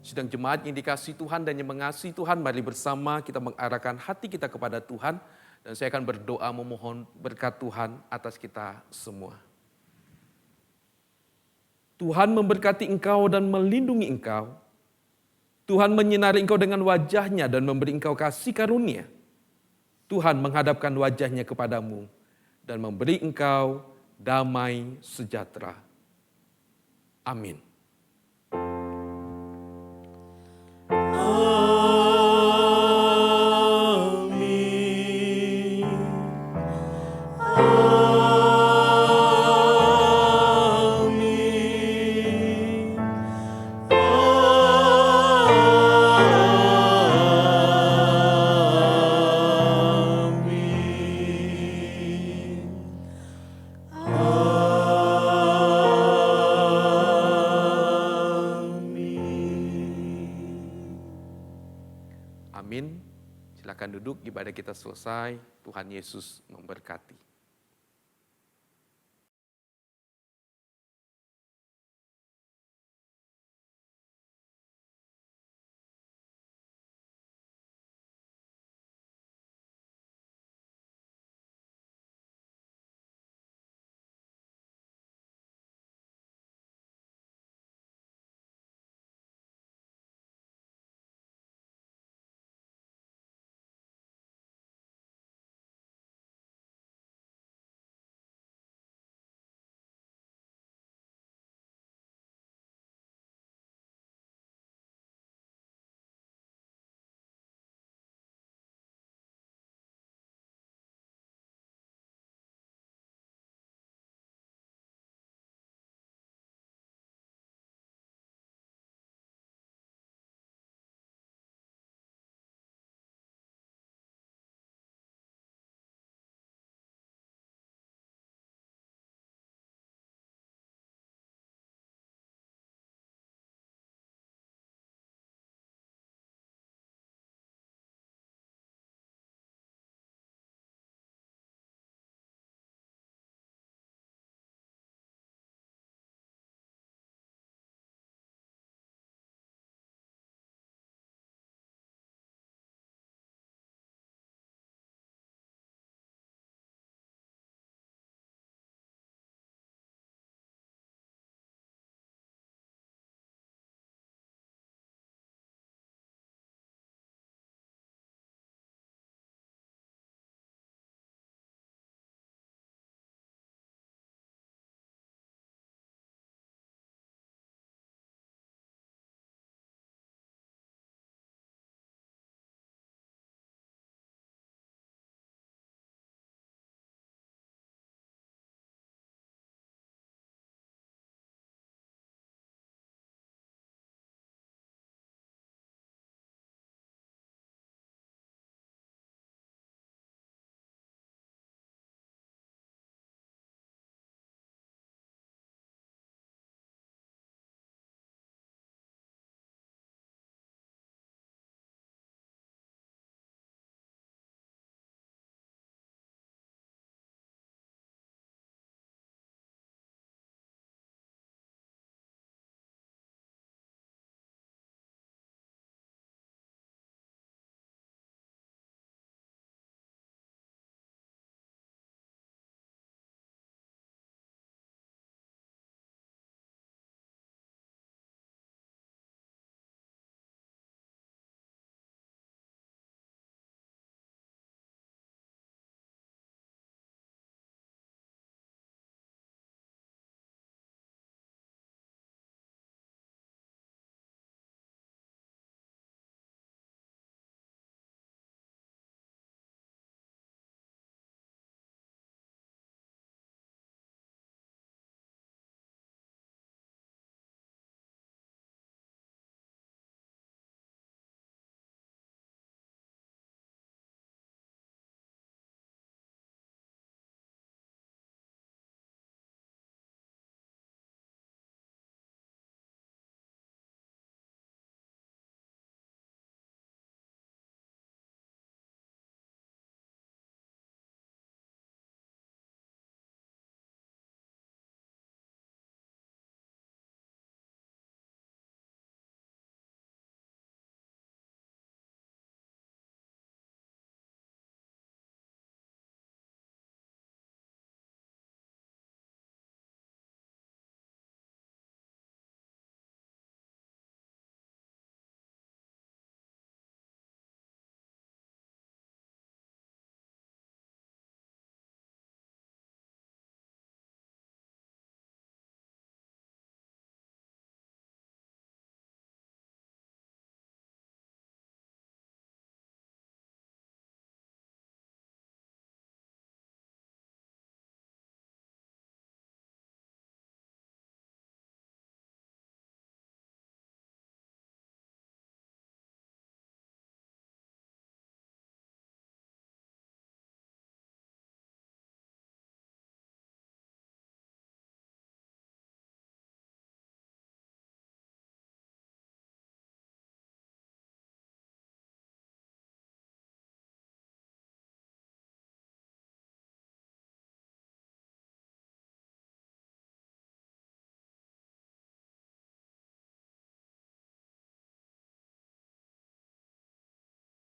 Sidang jemaat yang dikasihi Tuhan dan yang mengasihi Tuhan, mari bersama kita mengarahkan hati kita kepada Tuhan. Dan saya akan berdoa memohon berkat Tuhan atas kita semua. Tuhan memberkati engkau dan melindungi engkau. Tuhan menyinari engkau dengan wajah-Nya dan memberi engkau kasih karunia. Tuhan menghadapkan wajah-Nya kepadamu dan memberi engkau damai sejahtera. Amin. Amin. Silakan duduk, ibadah kita selesai. Tuhan Yesus memberkati.